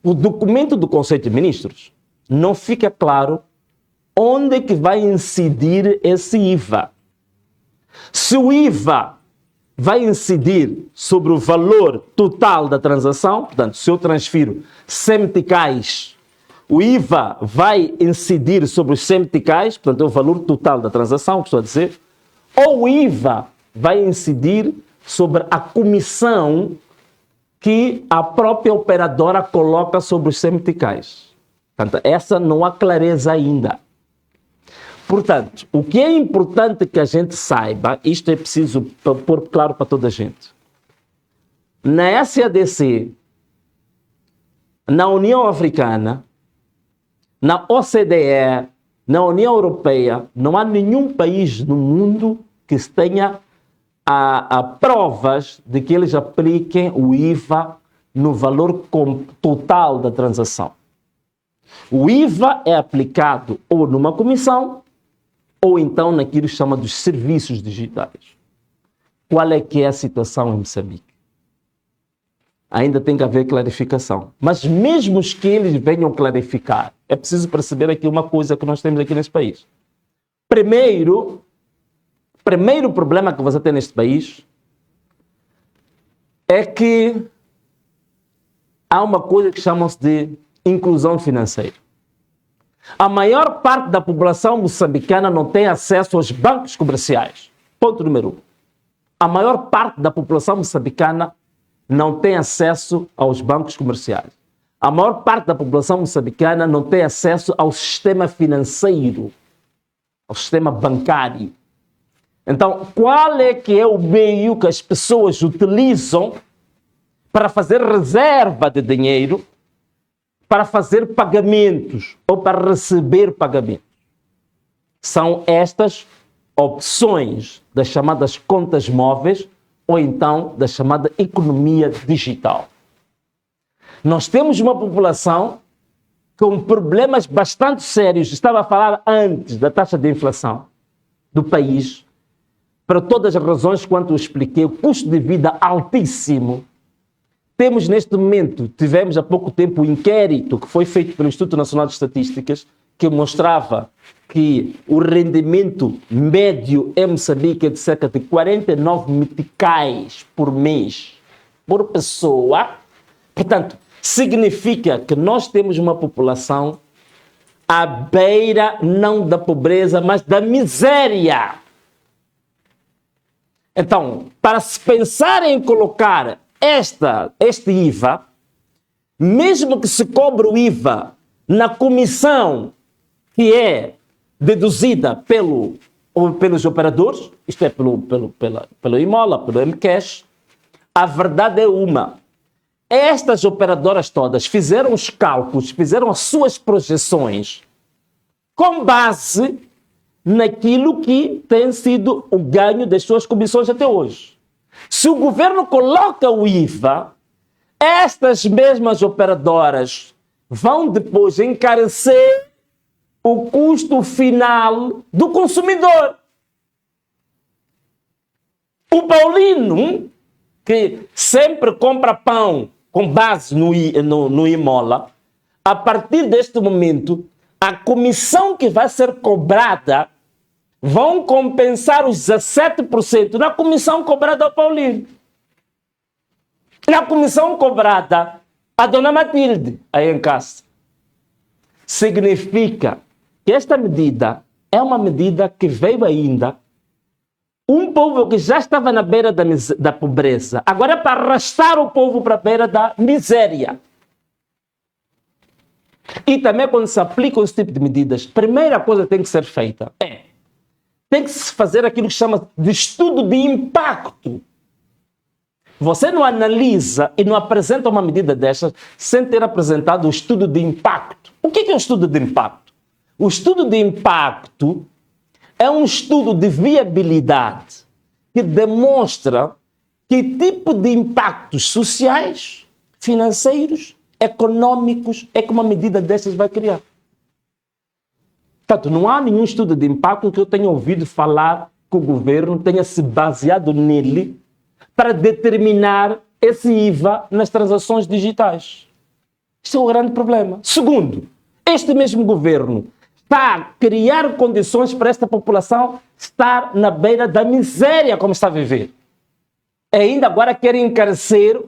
o documento do Conselho de Ministros, não fica claro onde é que vai incidir esse IVA. Se o IVA vai incidir sobre o valor total da transação, portanto, se eu transfiro 100 meticais, o IVA vai incidir sobre os 100 meticais, portanto, é o valor total da transação, que estou a dizer, ou o IVA vai incidir sobre a comissão que a própria operadora coloca sobre os 100 meticais. Portanto, essa não há clareza ainda. Portanto, o que é importante que a gente saiba, isto é preciso pôr claro para toda a gente. Na SADC, na União Africana, na OCDE, Na União Europeia, não há nenhum país no mundo que tenha a provas de que eles apliquem o IVA no valor total da transação. O IVA é aplicado ou numa comissão ou então naquilo que chama dos serviços digitais. Qual é que é a situação em Moçambique? Ainda tem que haver clarificação. Mas mesmo que eles venham clarificar, é preciso perceber aqui uma coisa que nós temos aqui neste país. Primeiro problema que você tem neste país é que há uma coisa que chamam-se de inclusão financeira. A maior parte da população moçambicana não tem acesso aos bancos comerciais. Ponto número 1. A maior parte da população moçambicana não tem acesso aos bancos comerciais. A maior parte da população moçambicana não tem acesso ao sistema financeiro, ao sistema bancário. Então, qual é que é o meio que as pessoas utilizam para fazer reserva de dinheiro, para fazer pagamentos ou para receber pagamentos? São estas opções das chamadas contas móveis ou então da chamada economia digital. Nós temos uma população com problemas bastante sérios. Estava a falar antes da taxa de inflação do país, para todas as razões quanto eu expliquei, o custo de vida altíssimo. Temos neste momento, tivemos há pouco tempo o inquérito que foi feito pelo Instituto Nacional de Estatísticas, que mostrava que o rendimento médio em Moçambique é de cerca de 49 meticais por mês, por pessoa. Portanto, significa que nós temos uma população à beira não da pobreza, mas da miséria. Então, para se pensar em colocar este IVA, mesmo que se cobre o IVA na comissão que é deduzida pelos operadores, isto é, pelo Imola, pelo Mcash, a verdade é uma. Estas operadoras todas fizeram os cálculos, fizeram as suas projeções com base naquilo que tem sido o ganho das suas comissões até hoje. Se o governo coloca o IVA, estas mesmas operadoras vão depois encarecer o custo final do consumidor. O paulino, que sempre compra pão com base no Imola, a partir deste momento, a comissão que vai ser cobrada vão compensar os 17% na comissão cobrada ao paulino. Na comissão cobrada à dona Matilde, aí em casa. Significa que esta medida é uma medida que veio ainda um povo que já estava na beira da pobreza, agora é para arrastar o povo para a beira da miséria. E também quando se aplicam esse tipo de medidas, a primeira coisa que tem que ser feita tem que se fazer aquilo que chama de estudo de impacto. Você não analisa e não apresenta uma medida destas sem ter apresentado o estudo de impacto. O que é o estudo de impacto? O estudo de impacto é um estudo de viabilidade que demonstra que tipo de impactos sociais, financeiros, econômicos é que uma medida dessas vai criar. Portanto, não há nenhum estudo de impacto que eu tenha ouvido falar que o governo tenha se baseado nele para determinar esse IVA nas transações digitais. Isso é um grande problema. Segundo, este mesmo governo está a criar condições para esta população estar na beira da miséria como está a viver. Ainda agora querem encarecer,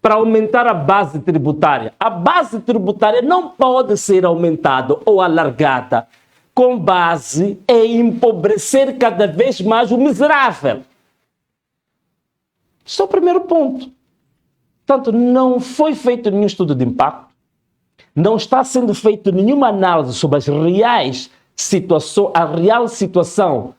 para aumentar a base tributária. A base tributária não pode ser aumentada ou alargada com base em empobrecer cada vez mais o miserável. Este é o primeiro ponto. Portanto, não foi feito nenhum estudo de impacto, não está sendo feita nenhuma análise sobre as reais situações, a real situação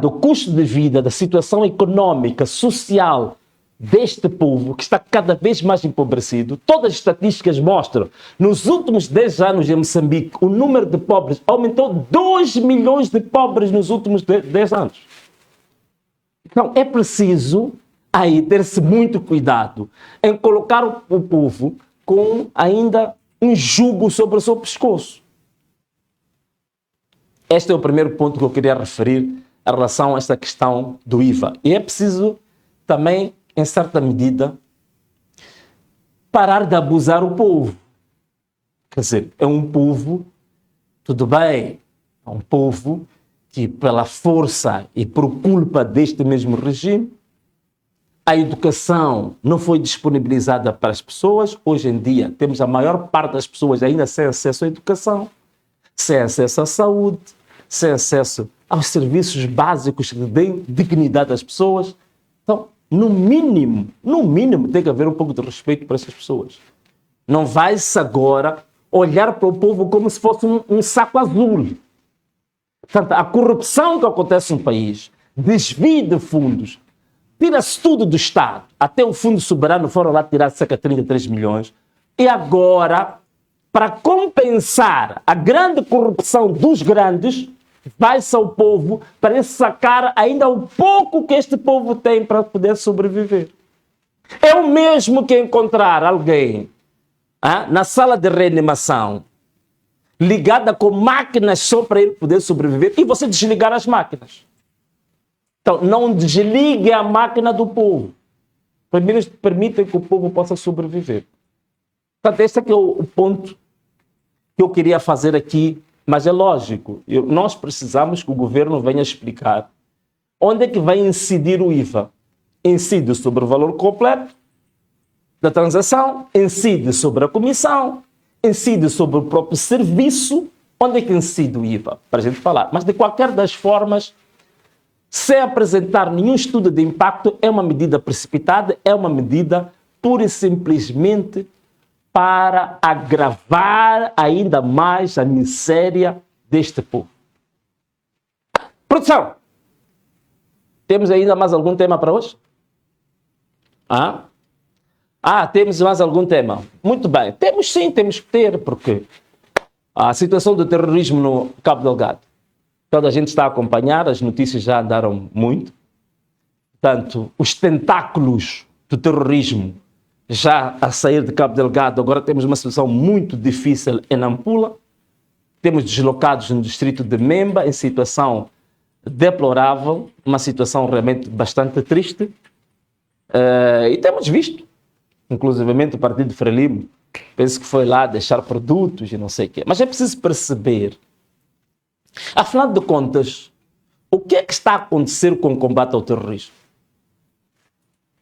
do custo de vida, da situação econômica, social deste povo que está cada vez mais empobrecido. Todas as estatísticas mostram, nos últimos 10 anos em Moçambique, o número de pobres aumentou 2 milhões de pobres nos últimos 10 anos. Então é preciso aí ter-se muito cuidado em colocar o povo com ainda um jugo sobre o seu pescoço. Este é o primeiro ponto que eu queria referir em relação a esta questão do IVA. E é preciso também, em certa medida, parar de abusar o povo. Quer dizer, é um povo, tudo bem, é um povo que pela força e por culpa deste mesmo regime, a educação não foi disponibilizada para as pessoas. Hoje em dia temos a maior parte das pessoas ainda sem acesso à educação, sem acesso à saúde, sem acesso aos serviços básicos que dêem dignidade às pessoas. Então, no mínimo, tem que haver um pouco de respeito para essas pessoas. Não vai-se agora olhar para o povo como se fosse um saco azul. Portanto, a corrupção que acontece no país, desvio de fundos, tira-se tudo do Estado. Até o Fundo Soberano foram lá tirar cerca de 33 milhões. E agora, para compensar a grande corrupção dos grandes, vai-se ao povo para sacar ainda o pouco que este povo tem para poder sobreviver. É o mesmo que encontrar alguém na sala de reanimação ligada com máquinas só para ele poder sobreviver e você desligar as máquinas. Então, não desligue a máquina do povo. Primeiro, permitam que o povo possa sobreviver. Portanto, este é o ponto que eu queria fazer aqui, mas é lógico, nós precisamos que o governo venha explicar onde é que vai incidir o IVA. Incide sobre o valor completo da transação, incide sobre a comissão, incide sobre o próprio serviço. Onde é que incide o IVA? Para a gente falar. Mas de qualquer das formas, sem apresentar nenhum estudo de impacto, é uma medida precipitada, é uma medida pura e simplesmente para agravar ainda mais a miséria deste povo. Produção! Temos ainda mais algum tema para hoje? Temos mais algum tema? Muito bem. Temos sim, temos que ter, porque a situação do terrorismo no Cabo Delgado, toda a gente está a acompanhar, as notícias já andaram muito. Portanto, os tentáculos do terrorismo já a sair de Cabo Delgado, agora temos uma situação muito difícil em Nampula. Temos deslocados no distrito de Memba, em situação deplorável, uma situação realmente bastante triste. E temos visto, inclusivamente o partido de Frelimo, penso que foi lá deixar produtos e não sei o quê. Mas é preciso perceber, afinal de contas, o que é que está a acontecer com o combate ao terrorismo?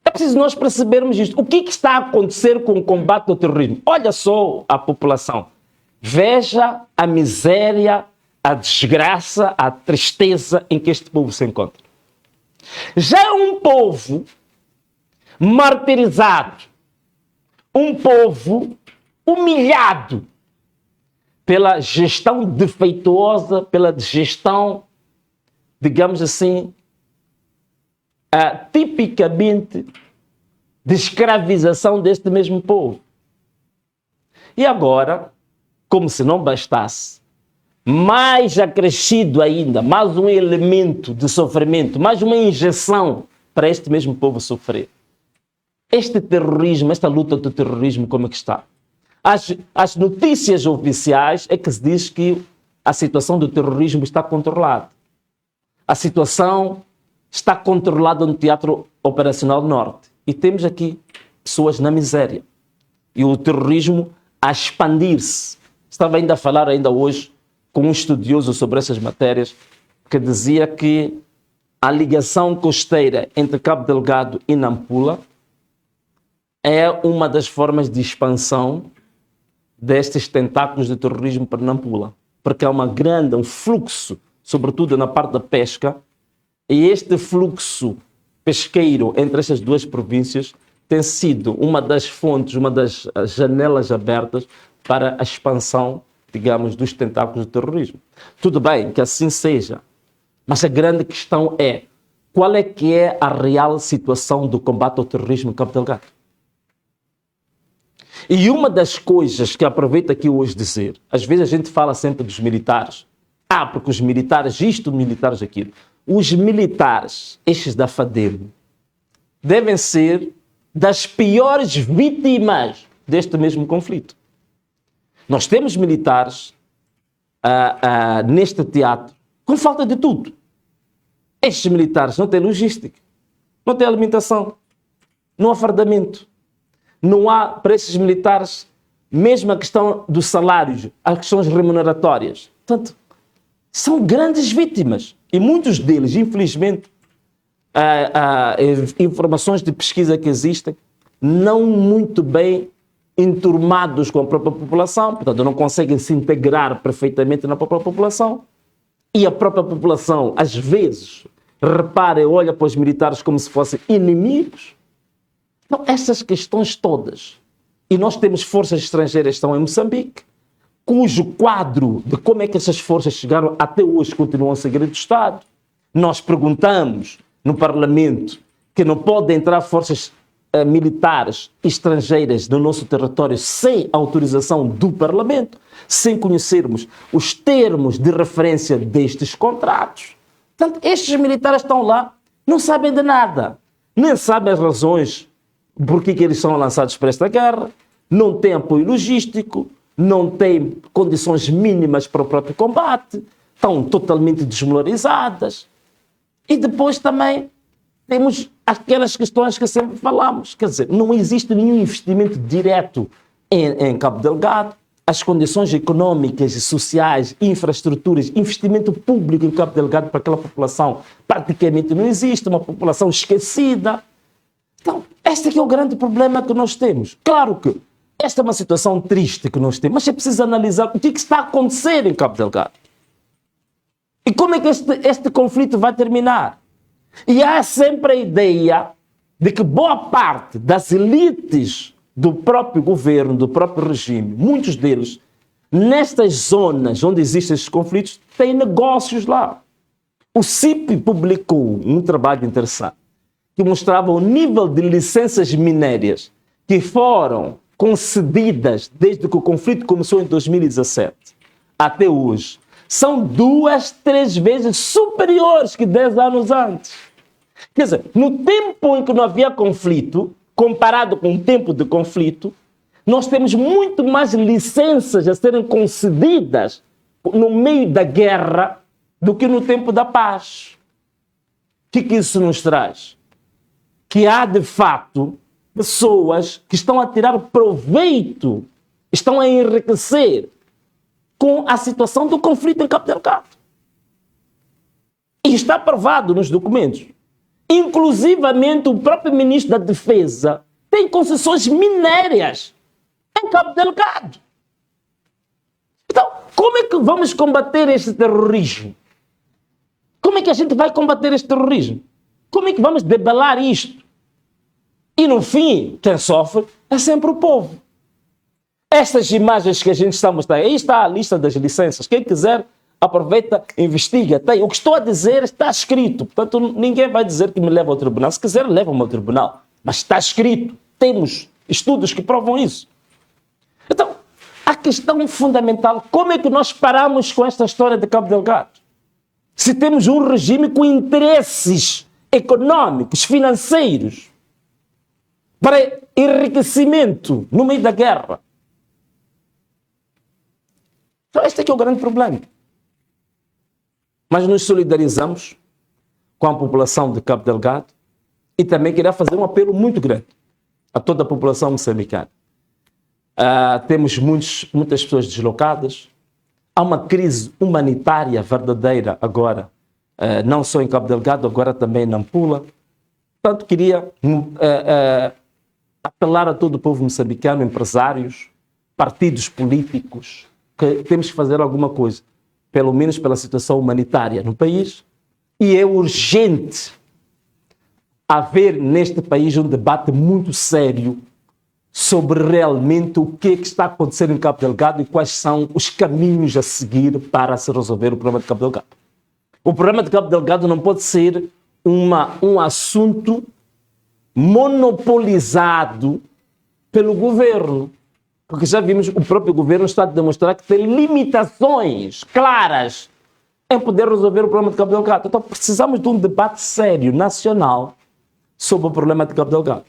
É preciso nós percebermos isto. O que é que está a acontecer com o combate ao terrorismo? Olha só a população. Veja a miséria, a desgraça, a tristeza em que este povo se encontra. Já é um povo martirizado, um povo humilhado pela gestão defeituosa, pela gestão, digamos assim, tipicamente de escravização deste mesmo povo. E agora, como se não bastasse, mais acrescido ainda, mais um elemento de sofrimento, mais uma injeção para este mesmo povo sofrer. Este terrorismo, esta luta do terrorismo, como é que está? As notícias oficiais é que se diz que a situação do terrorismo está controlada. A situação está controlada no Teatro Operacional Norte. E temos aqui pessoas na miséria. E o terrorismo a expandir-se. Estava ainda a falar ainda hoje com um estudioso sobre essas matérias que dizia que a ligação costeira entre Cabo Delgado e Nampula é uma das formas de expansão destes tentáculos de terrorismo para Nampula. Porque há um fluxo, sobretudo na parte da pesca, e este fluxo pesqueiro entre estas duas províncias tem sido uma das fontes, uma das janelas abertas para a expansão, digamos, dos tentáculos do terrorismo. Tudo bem que assim seja, mas a grande questão é qual é que é a real situação do combate ao terrorismo em Cabo Delgado. E uma das coisas que aproveito aqui hoje dizer, às vezes a gente fala sempre dos militares. Porque os militares isto, militares aquilo. Os militares, estes da FADEM, devem ser das piores vítimas deste mesmo conflito. Nós temos militares neste teatro com falta de tudo. Estes militares não têm logística, não têm alimentação, não há fardamento. Não há para esses militares mesmo a questão dos salários, as questões remuneratórias. Portanto, são grandes vítimas. E muitos deles, infelizmente, informações de pesquisa que existem, não muito bem enturmados com a própria população, portanto, não conseguem se integrar perfeitamente na própria população. E a própria população, às vezes, repara e olha para os militares como se fossem inimigos. Então, essas questões todas. E nós temos forças estrangeiras que estão em Moçambique, cujo quadro de como é que essas forças chegaram até hoje continuam a segredo do Estado. Nós perguntamos no Parlamento que não podem entrar forças militares estrangeiras no nosso território sem autorização do Parlamento, sem conhecermos os termos de referência destes contratos. Portanto, estes militares estão lá, não sabem de nada, nem sabem as razões por que eles são lançados para esta guerra, não têm apoio logístico, não têm condições mínimas para o próprio combate, estão totalmente desmoralizadas. E depois também temos aquelas questões que sempre falamos, quer dizer, não existe nenhum investimento direto em Cabo Delgado, as condições económicas e sociais, infraestruturas, investimento público em Cabo Delgado para aquela população praticamente não existe, uma população esquecida. Então, este aqui é o grande problema que nós temos. Claro que esta é uma situação triste que nós temos, mas é preciso analisar o que está a acontecer em Cabo Delgado. E como é que este conflito vai terminar? E há sempre a ideia de que boa parte das elites do próprio governo, do próprio regime, muitos deles, nestas zonas onde existem esses conflitos, têm negócios lá. O CIP publicou um trabalho interessante que mostrava o nível de licenças minérias que foram concedidas desde que o conflito começou em 2017 até hoje. São 2, 3 vezes superiores que 10 anos antes. Quer dizer, no tempo em que não havia conflito, comparado com o tempo de conflito, nós temos muito mais licenças a serem concedidas no meio da guerra do que no tempo da paz. O que isso nos traz? Que há, de fato, pessoas que estão a tirar proveito, estão a enriquecer com a situação do conflito em Cabo Delgado. E está provado nos documentos. Inclusivamente, o próprio ministro da Defesa tem concessões minérias em Cabo Delgado. Então, como é que vamos combater este terrorismo? Como é que a gente vai combater este terrorismo? Como é que vamos debelar isto? E no fim, quem sofre é sempre o povo. Estas imagens que a gente está a mostrar, aí está a lista das licenças. Quem quiser, aproveita, investiga. Tem. O que estou a dizer está escrito. Portanto, ninguém vai dizer que me leva ao tribunal. Se quiser, leva-me ao tribunal. Mas está escrito. Temos estudos que provam isso. Então, a questão fundamental, como é que nós paramos com esta história de Cabo Delgado? Se temos um regime com interesses econômicos, financeiros, para enriquecimento no meio da guerra. Então, este aqui é o grande problema. Mas nos solidarizamos com a população de Cabo Delgado e também queria fazer um apelo muito grande a toda a população moçambicana. Temos muitas pessoas deslocadas. Há uma crise humanitária verdadeira agora, não só em Cabo Delgado, agora também em Nampula. Portanto, queria apelar a todo o povo moçambicano, empresários, partidos políticos, que temos que fazer alguma coisa, pelo menos pela situação humanitária no país, e é urgente haver neste país um debate muito sério sobre realmente o que está acontecendo em Cabo Delgado e quais são os caminhos a seguir para se resolver o problema de Cabo Delgado. O problema de Cabo Delgado não pode ser um assunto monopolizado pelo governo. Porque já vimos, o próprio governo está a demonstrar que tem limitações claras em poder resolver o problema de Cabo Delgado. Então precisamos de um debate sério, nacional, sobre o problema de Cabo Delgado.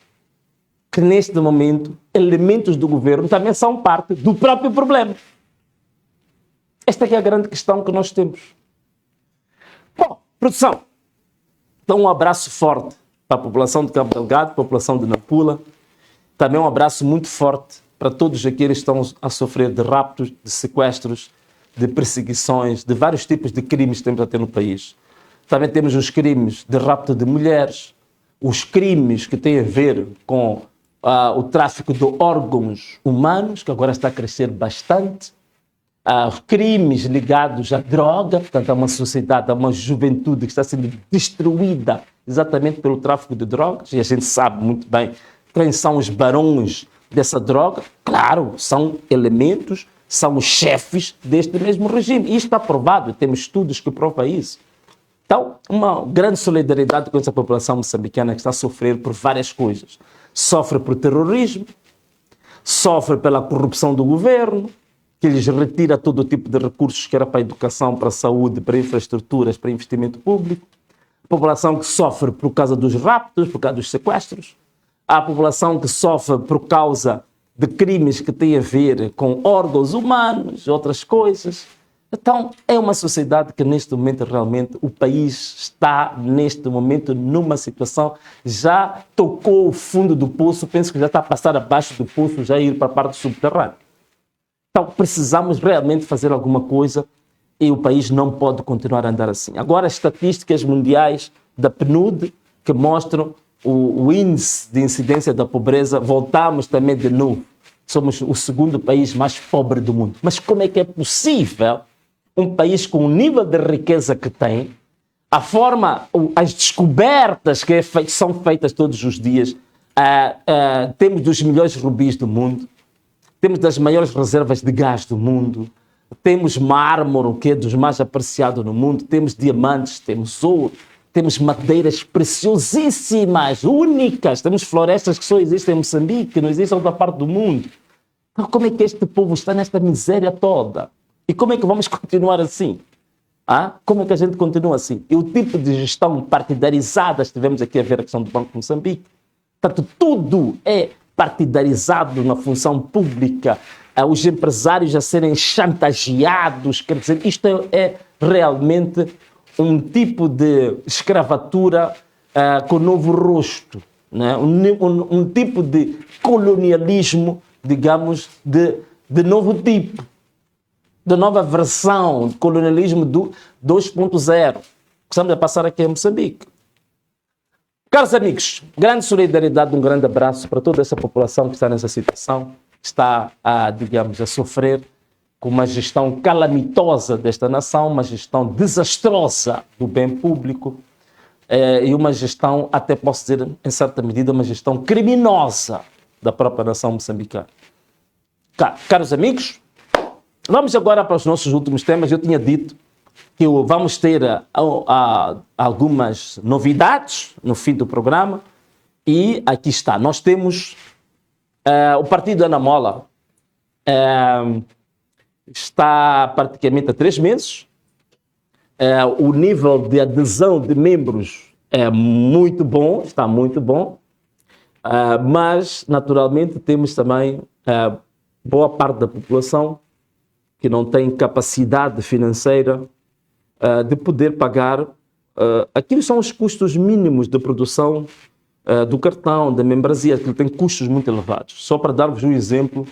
Que neste momento, elementos do governo também são parte do próprio problema. Esta é a grande questão que nós temos. Bom, produção, então um abraço forte para a população de Cabo Delgado, população de Nampula. Também um abraço muito forte para todos aqueles que estão a sofrer de raptos, de sequestros, de perseguições, de vários tipos de crimes que temos a ter no país. Também temos os crimes de rapto de mulheres, os crimes que têm a ver com o tráfico de órgãos humanos, que agora está a crescer bastante, os crimes ligados à droga, portanto, há uma sociedade, há uma juventude que está sendo destruída exatamente pelo tráfico de drogas, e a gente sabe muito bem quem são os barões dessa droga. Claro, são elementos, são os chefes deste mesmo regime. E isto está provado, temos estudos que provam isso. Então, uma grande solidariedade com essa população moçambicana que está a sofrer por várias coisas. Sofre por terrorismo, sofre pela corrupção do governo, que lhes retira todo o tipo de recursos que era para a educação, para a saúde, para infraestruturas, para investimento público. A população que sofre por causa dos raptos, por causa dos sequestros. Há a população que sofre por causa de crimes que têm a ver com órgãos humanos, outras coisas. Então, é uma sociedade que neste momento realmente o país está neste momento numa situação, já tocou o fundo do poço, penso que já está a passar abaixo do poço, já ir para a parte subterrânea. Então, precisamos realmente fazer alguma coisa e o país não pode continuar a andar assim. Agora, as estatísticas mundiais da PNUD que mostram o índice de incidência da pobreza, voltamos também de novo. Somos o segundo país mais pobre do mundo. Mas como é que é possível um país com o nível de riqueza que tem, a forma, as descobertas que são feitas todos os dias, temos dos melhores rubis do mundo, temos das maiores reservas de gás do mundo, temos mármore, que é dos mais apreciados no mundo, temos diamantes, temos ouro, temos madeiras preciosíssimas, únicas, temos florestas que só existem em Moçambique, que não existem em outra parte do mundo. Então, como é que este povo está nesta miséria toda? E como é que vamos continuar assim? Como é que a gente continua assim? E o tipo de gestão partidarizada, estivemos aqui a ver a questão do Banco de Moçambique, portanto, tudo é partidarizado na função pública, os empresários a serem chantageados, quer dizer, isto é realmente um tipo de escravatura com novo rosto, né? Um tipo de colonialismo, digamos, de novo tipo, de nova versão de colonialismo do 2.0, que estamos a passar aqui em Moçambique. Caros amigos, grande solidariedade, um grande abraço para toda essa população que está nessa situação, que está, digamos, a sofrer com uma gestão calamitosa desta nação, uma gestão desastrosa do bem público e uma gestão, até posso dizer, em certa medida, uma gestão criminosa da própria nação moçambicana. Caros amigos, vamos agora para os nossos últimos temas. Eu tinha dito que vamos ter algumas novidades no fim do programa e aqui está. Nós temos o Partido Ana Mola, está praticamente há 3 meses. O nível de adesão de membros é muito bom, está muito bom, mas naturalmente temos também boa parte da população que não tem capacidade financeira de poder pagar aquilo são os custos mínimos de produção do cartão, da membresia, que tem custos muito elevados. Só para dar-vos um exemplo,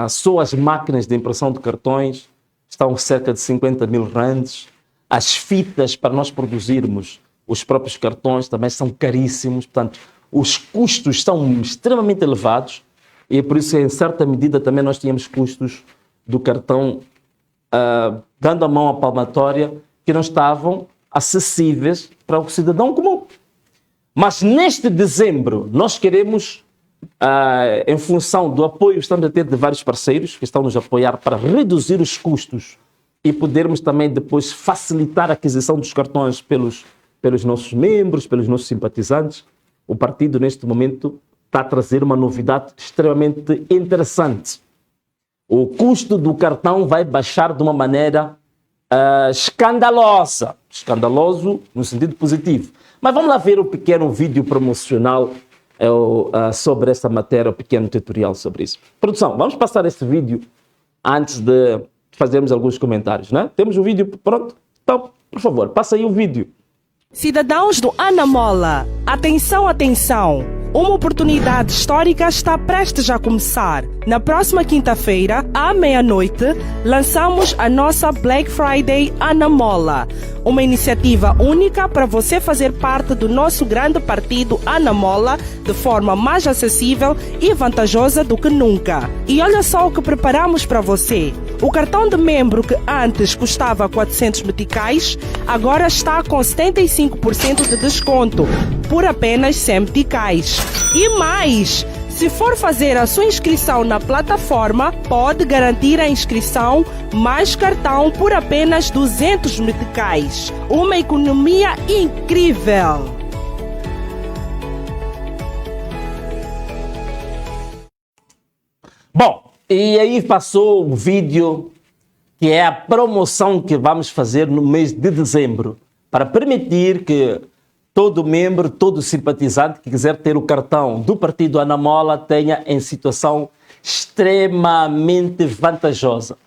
só as máquinas de impressão de cartões estão cerca de 50 mil rands. As fitas para nós produzirmos os próprios cartões também são caríssimos. Portanto, os custos são extremamente elevados e é por isso que, em certa medida, também nós tínhamos custos do cartão dando a mão à palmatória que não estavam acessíveis para o cidadão comum. Mas neste dezembro nós queremos, em função do apoio que estamos a ter de vários parceiros que estão nos a apoiar para reduzir os custos e podermos também depois facilitar a aquisição dos cartões pelos pelos nossos membros, pelos nossos simpatizantes, o partido neste momento está a trazer uma novidade extremamente interessante. O custo do cartão vai baixar de uma maneira escandalosa. Escandaloso no sentido positivo. Mas vamos lá ver o pequeno vídeo promocional sobre essa matéria, o pequeno tutorial sobre isso. Produção, vamos passar esse vídeo antes de fazermos alguns comentários, né? Temos o vídeo pronto? Então, por favor, passa aí o vídeo. Cidadãos do Anamola, atenção, atenção! Uma oportunidade histórica está prestes a começar. Na próxima quinta-feira, à meia-noite, lançamos a nossa Black Friday Anamola, uma iniciativa única para você fazer parte do nosso grande partido Anamola de forma mais acessível e vantajosa do que nunca. E olha só o que preparamos para você. O cartão de membro que antes custava 400 meticais, agora está com 75% de desconto, por apenas 100 meticais. E mais, se for fazer a sua inscrição na plataforma, pode garantir a inscrição mais cartão por apenas 200 meticais. Uma economia incrível! Bom, e aí passou o vídeo que é a promoção que vamos fazer no mês de dezembro para permitir que todo membro, todo simpatizante que quiser ter o cartão do partido Anamola tenha em situação extremamente vantajosa.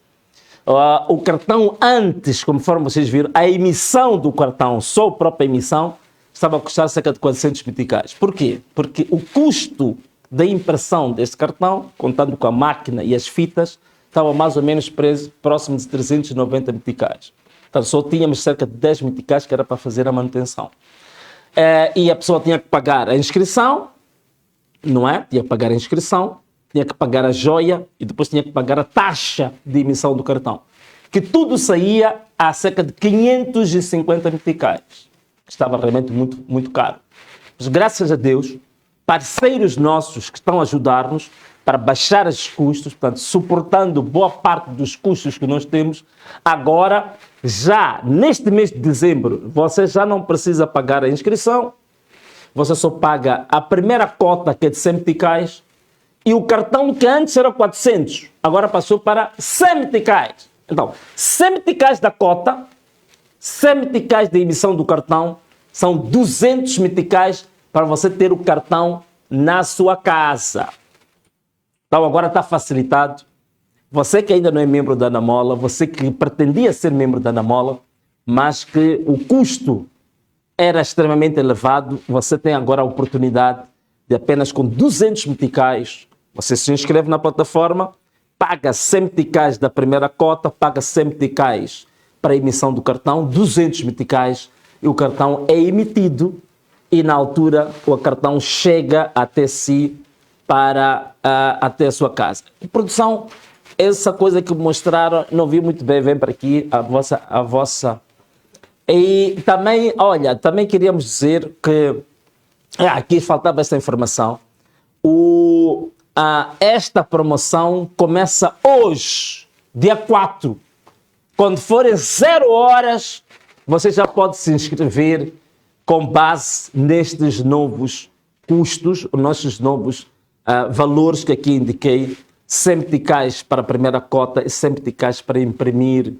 O cartão antes, conforme vocês viram, a emissão do cartão, só a própria emissão, estava a custar cerca de 400 meticais. Por quê? Porque o custo da impressão deste cartão, contando com a máquina e as fitas, estava mais ou menos próximo de 390 meticais. Então só tínhamos cerca de 10 meticais que era para fazer a manutenção. E a pessoa tinha que pagar a inscrição, não é? Tinha que pagar a inscrição, tinha que pagar a joia e depois tinha que pagar a taxa de emissão do cartão. Que tudo saía a cerca de 550 meticais. Estava realmente muito, muito caro. Mas graças a Deus, parceiros nossos que estão a ajudar-nos para baixar os custos, portanto, suportando boa parte dos custos que nós temos, agora, já neste mês de dezembro, você já não precisa pagar a inscrição, você só paga a primeira cota, que é de 100 meticais, e o cartão que antes era 400, agora passou para 100 meticais. Então, 100 meticais da cota, 100 meticais da emissão do cartão, são 200 meticais para você ter o cartão na sua casa. Então agora está facilitado. Você que ainda não é membro da Anamola, você que pretendia ser membro da Anamola, mas que o custo era extremamente elevado, você tem agora a oportunidade de apenas com 200 meticais, você se inscreve na plataforma, paga 100 meticais da primeira cota, paga 100 meticais para a emissão do cartão, 200 meticais, e o cartão é emitido e na altura o cartão chega até si, até a sua casa. A produção, essa coisa que mostraram, não vi muito bem, vem para aqui a vossa. E também, olha, também queríamos dizer que aqui faltava essa informação. Esta promoção começa hoje, dia 4. Quando forem 0 horas, você já pode se inscrever com base nestes novos custos, os nossos novos valores que aqui indiquei, 100 meticais para a primeira cota e 100 meticais para imprimir,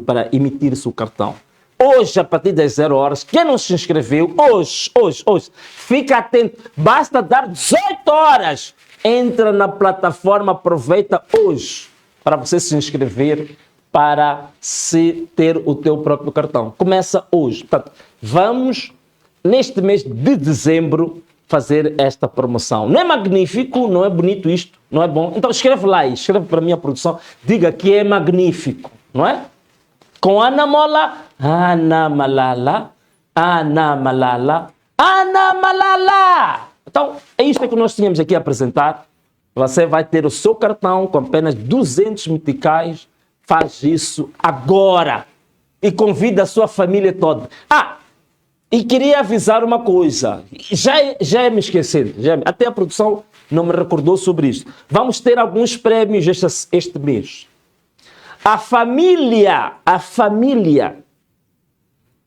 para emitir-se o cartão. Hoje, a partir das 0 horas, quem não se inscreveu, hoje, fica atento, basta dar 18 horas, entra na plataforma, aproveita hoje para você se inscrever para se ter o teu próprio cartão. Começa hoje. Portanto, vamos, neste mês de dezembro, fazer esta promoção. Não é magnífico? Não é bonito isto? Não é bom? Então escreve lá, escreve para a minha produção, diga que é magnífico, não é? Com Anamola, Anamalala, Anamalala, Anamalala. Então, é isto que nós tínhamos aqui a apresentar. Você vai ter o seu cartão com apenas 200 meticais. Faz isso agora e convida a sua família toda. E queria avisar uma coisa, já me esquecendo, até a produção não me recordou sobre isso. Vamos ter alguns prémios este mês. A família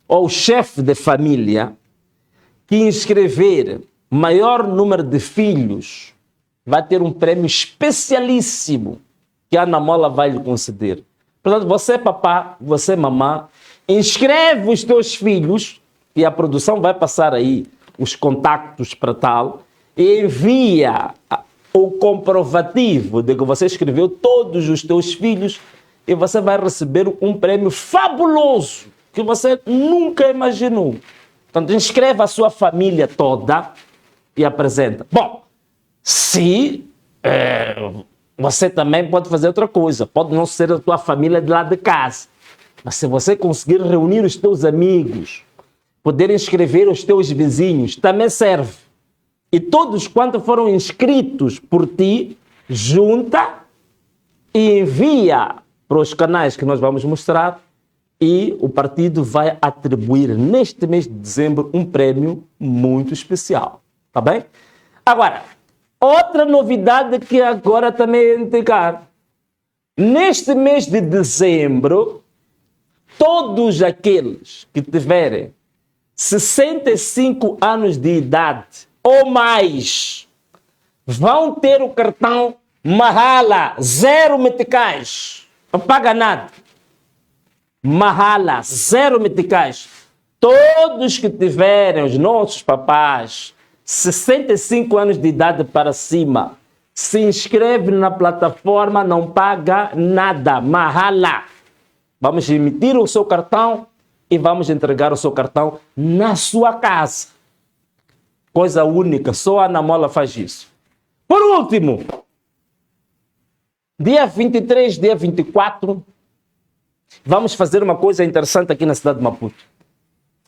ou o chefe de família que inscrever maior número de filhos vai ter um prêmio especialíssimo que a Ana Mola vai lhe conceder. Portanto, você papá, você mamã, inscreve os teus filhos e a produção vai passar aí os contactos para tal e envia o comprovativo de que você escreveu todos os teus filhos e você vai receber um prêmio fabuloso que você nunca imaginou. Portanto, inscreve a sua família toda e apresenta. Bom, se você também pode fazer outra coisa, pode não ser a tua família de lá de casa, mas se você conseguir reunir os teus amigos, poder inscrever os teus vizinhos, também serve. E todos quantos foram inscritos por ti, junta e envia para os canais que nós vamos mostrar e o partido vai atribuir neste mês de dezembro um prêmio muito especial. Tá bem? Agora, outra novidade que agora também é indicar. Neste mês de dezembro, todos aqueles que tiverem 65 anos de idade ou mais vão ter o cartão Mahala, 0 meticais. Não paga nada. Mahala, 0 meticais. Todos que tiverem, os nossos papás, 65 anos de idade para cima, se inscreve na plataforma, não paga nada. Mahala. Vamos emitir o seu cartão e vamos entregar o seu cartão na sua casa. Coisa única, só a Ana Mola faz isso. Por último, dia 23, dia 24, vamos fazer uma coisa interessante aqui na cidade de Maputo.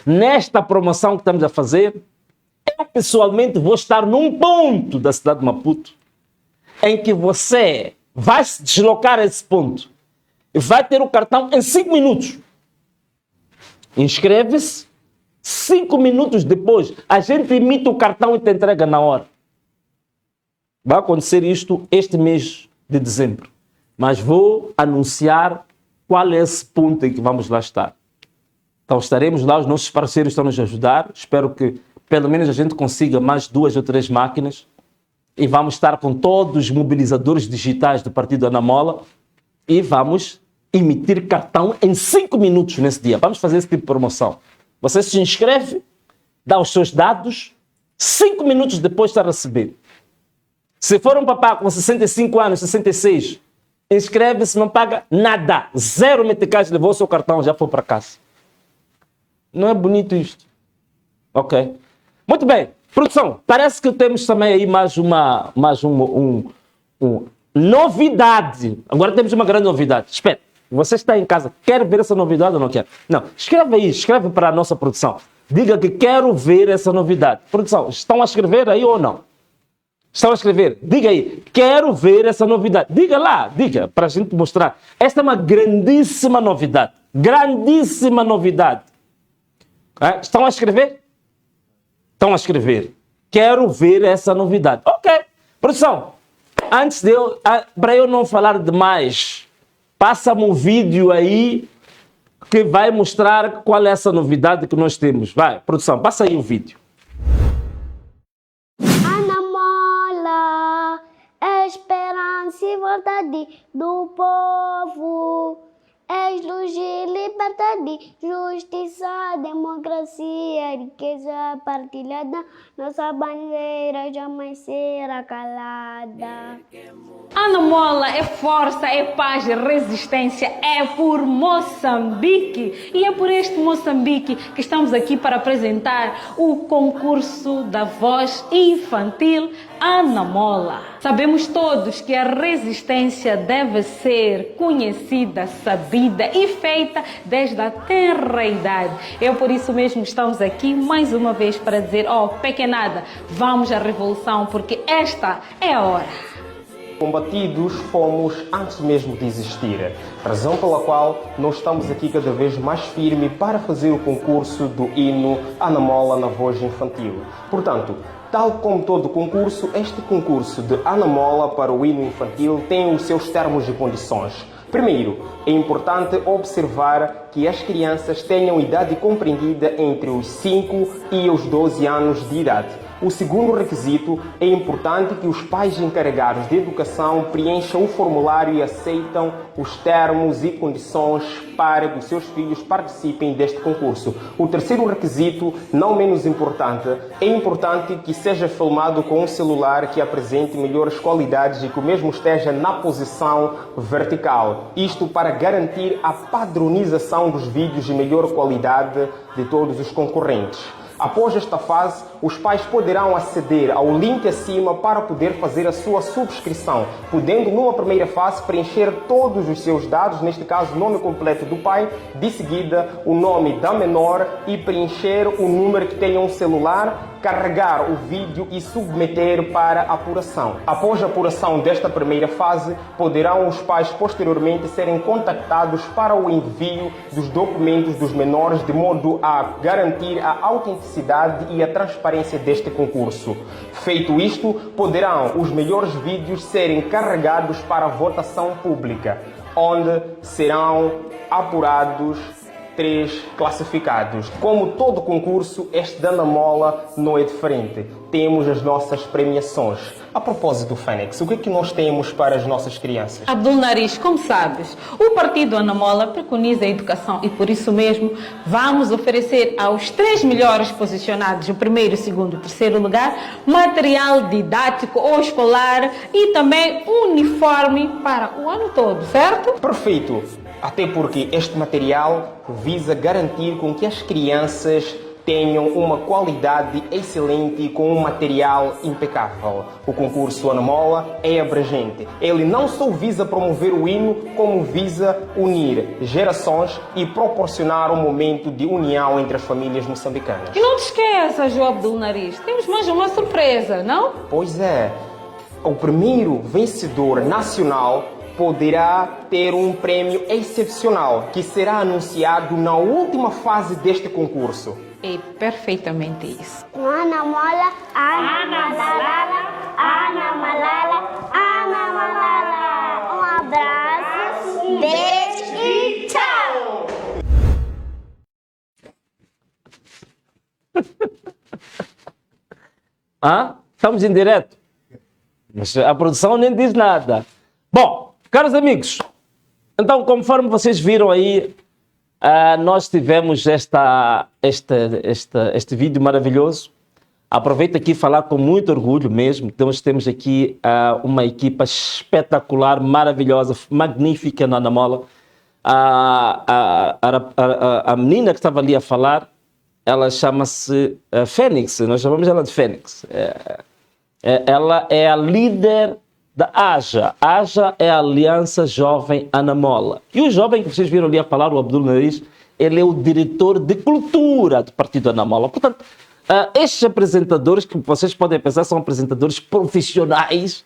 Nesta promoção que estamos a fazer, eu pessoalmente vou estar num ponto da cidade de Maputo em que você vai se deslocar a esse ponto e vai ter o cartão em 5 minutos. Inscreve-se, 5 minutos depois, a gente emite o cartão e te entrega na hora. Vai acontecer isto este mês de dezembro. Mas vou anunciar qual é esse ponto em que vamos lá estar. Então estaremos lá, os nossos parceiros estão nos ajudar. Espero que pelo menos a gente consiga mais 2 ou 3 máquinas. E vamos estar com todos os mobilizadores digitais do Partido Ana Mola. E vamos emitir cartão em 5 minutos nesse dia. Vamos fazer esse tipo de promoção. Você se inscreve, dá os seus dados, 5 minutos depois está a receber. Se for um papá com 65 anos, 66, inscreve-se, não paga nada. 0 meticais, levou o seu cartão, já foi para casa. Não é bonito isto? Ok. Muito bem. Produção, parece que temos também aí mais uma novidade. Agora temos uma grande novidade. Espera. Você está em casa, quer ver essa novidade ou não quer? Não, escreve aí, escreve para a nossa produção. Diga que quero ver essa novidade. Produção, estão a escrever aí ou não? Estão a escrever? Diga aí, quero ver essa novidade. Diga lá, diga, para a gente mostrar. Esta é uma grandíssima novidade. Grandíssima novidade. Estão a escrever? Estão a escrever. Quero ver essa novidade. Ok. Produção, antes de para eu não falar demais, passa-me um vídeo aí que vai mostrar qual é essa novidade que nós temos. Vai, produção, passa aí o vídeo. Ana Mola, esperança e vontade do povo. És luz e liberdade, justiça, democracia, riqueza partilhada. Nossa bandeira jamais será calada. Ana Mola é força, é paz, é resistência, é por Moçambique. E é por este Moçambique que estamos aqui para apresentar o concurso da voz infantil Ana Mola. Sabemos todos que a resistência deve ser conhecida, sabida e feita desde a tenra idade. É por isso mesmo que estamos aqui mais uma vez para dizer, pequenada, vamos à revolução, porque esta é a hora. Combatidos fomos antes mesmo de existir, razão pela qual nós estamos aqui cada vez mais firme para fazer o concurso do hino Ana Mola na voz infantil. Portanto, tal como todo concurso, este concurso de Ana Mola para o hino infantil tem os seus termos e condições. Primeiro, é importante observar que as crianças tenham idade compreendida entre os 5 e os 12 anos de idade. O segundo requisito, é importante que os pais encarregados de educação preencham o formulário e aceitam os termos e condições para que os seus filhos participem deste concurso. O terceiro requisito, não menos importante, é importante que seja filmado com um celular que apresente melhores qualidades e que o mesmo esteja na posição vertical. Isto para garantir a padronização dos vídeos de melhor qualidade de todos os concorrentes. Após esta fase, os pais poderão aceder ao link acima para poder fazer a sua subscrição, podendo numa primeira fase preencher todos os seus dados, neste caso o nome completo do pai, de seguida o nome da menor e preencher o número que tenha um celular, carregar o vídeo e submeter para apuração. Após a apuração desta primeira fase, poderão os pais posteriormente serem contactados para o envio dos documentos dos menores, de modo a garantir a autenticidade e a transparência deste concurso. Feito isto, poderão os melhores vídeos serem carregados para a votação pública, onde serão apurados 3 classificados. Como todo concurso, este da Ana Mola não é diferente. Temos as nossas premiações. A propósito, Fênix, o que é que nós temos para as nossas crianças? Abdul Nariz, como sabes, o partido Ana Mola preconiza a educação e por isso mesmo vamos oferecer aos 3 melhores posicionados, o primeiro, segundo e terceiro lugar, material didático ou escolar e também uniforme para o ano todo, certo? Perfeito! Até porque este material visa garantir com que as crianças tenham uma qualidade excelente com um material impecável. O concurso Ana Mola é abrangente. Ele não só visa promover o hino, como visa unir gerações e proporcionar um momento de união entre as famílias moçambicanas. E não te esqueças, João Abdul Nariz, temos mais uma surpresa, não? Pois é, o primeiro vencedor nacional poderá ter um prêmio excepcional que será anunciado na última fase deste concurso. É perfeitamente isso. Ana Mola, Ana Malala, Ana Malala, Ana Malala. Um abraço, beijo e tchau! Estamos em direto. Mas a produção nem diz nada. Bom, caros amigos, então conforme vocês viram aí, nós tivemos este vídeo maravilhoso. Aproveito aqui falar com muito orgulho mesmo. Então, nós temos aqui uma equipa espetacular, maravilhosa, magnífica na Ana Mola. A menina que estava ali a falar, ela chama-se Fênix, nós chamamos ela de Fênix. Ela é a líder da AJA. AJA é a Aliança Jovem Ana Mola. E o jovem que vocês viram ali a falar, o Abdul Nariz, ele é o diretor de cultura do Partido Ana Mola. Portanto, estes apresentadores, que vocês podem pensar, são apresentadores profissionais,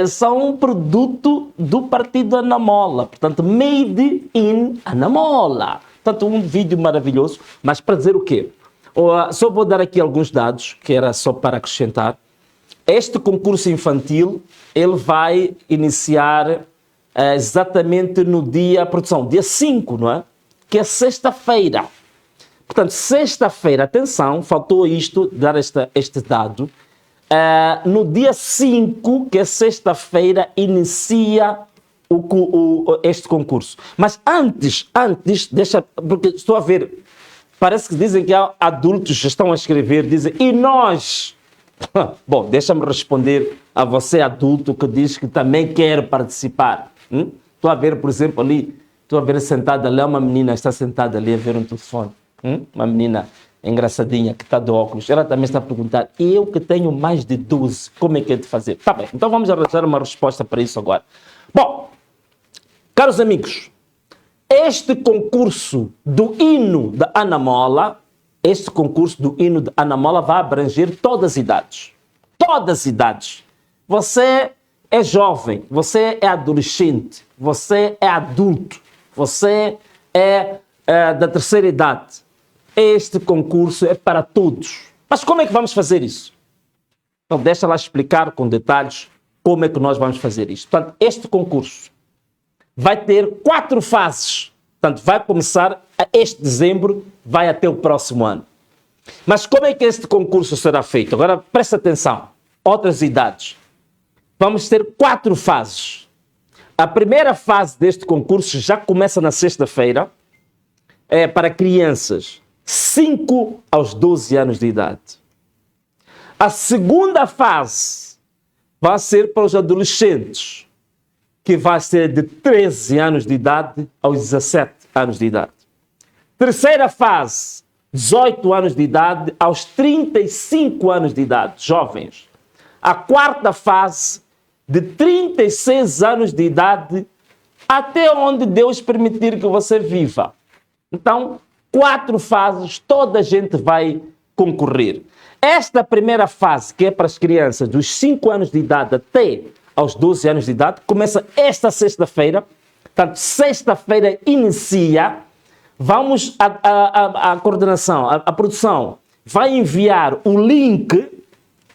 são um produto do Partido Ana Mola. Portanto, made in Ana Mola. Portanto, um vídeo maravilhoso. Mas para dizer o quê? Só vou dar aqui alguns dados, que era só para acrescentar. Este concurso infantil, ele vai iniciar exatamente no dia 5, não é? Que é sexta-feira. Portanto, sexta-feira, atenção, faltou isto, dar este dado. No dia 5, que é sexta-feira, inicia este concurso. Mas antes, deixa, porque estou a ver, parece que dizem que há adultos que estão a escrever, dizem, e nós? Bom, deixa-me responder a você, adulto, que diz que também quer participar. Estou a ver, por exemplo, ali, estou a ver sentada ali, uma menina está sentada ali a ver um telefone. Uma menina engraçadinha que está de óculos. Ela também está a perguntar, eu que tenho mais de 12, como é que é de fazer? Tá bem, então vamos arranjar uma resposta para isso agora. Bom, caros amigos, este concurso do hino da Ana Mola, vai abranger todas as idades. Todas as idades. Você é jovem, você é adolescente, você é adulto, você é da terceira idade. Este concurso é para todos. Mas como é que vamos fazer isso? Então, deixa lá explicar com detalhes como é que nós vamos fazer isto. Portanto, este concurso vai ter 4 fases. Portanto, vai começar este dezembro, vai até o próximo ano. Mas como é que este concurso será feito? Agora, presta atenção. Outras idades. Vamos ter 4 fases. A primeira fase deste concurso já começa na sexta-feira. É para crianças 5 aos 12 anos de idade. A segunda fase vai ser para os adolescentes, que vai ser de 13 anos de idade aos 17 anos de idade. Terceira fase, 18 anos de idade aos 35 anos de idade, jovens. A quarta fase, de 36 anos de idade até onde Deus permitir que você viva. Então, 4 fases, toda a gente vai concorrer. Esta primeira fase, que é para as crianças dos 5 anos de idade até aos 12 anos de idade, começa esta sexta-feira. Portanto, sexta-feira inicia. Vamos, a coordenação, a produção vai enviar o link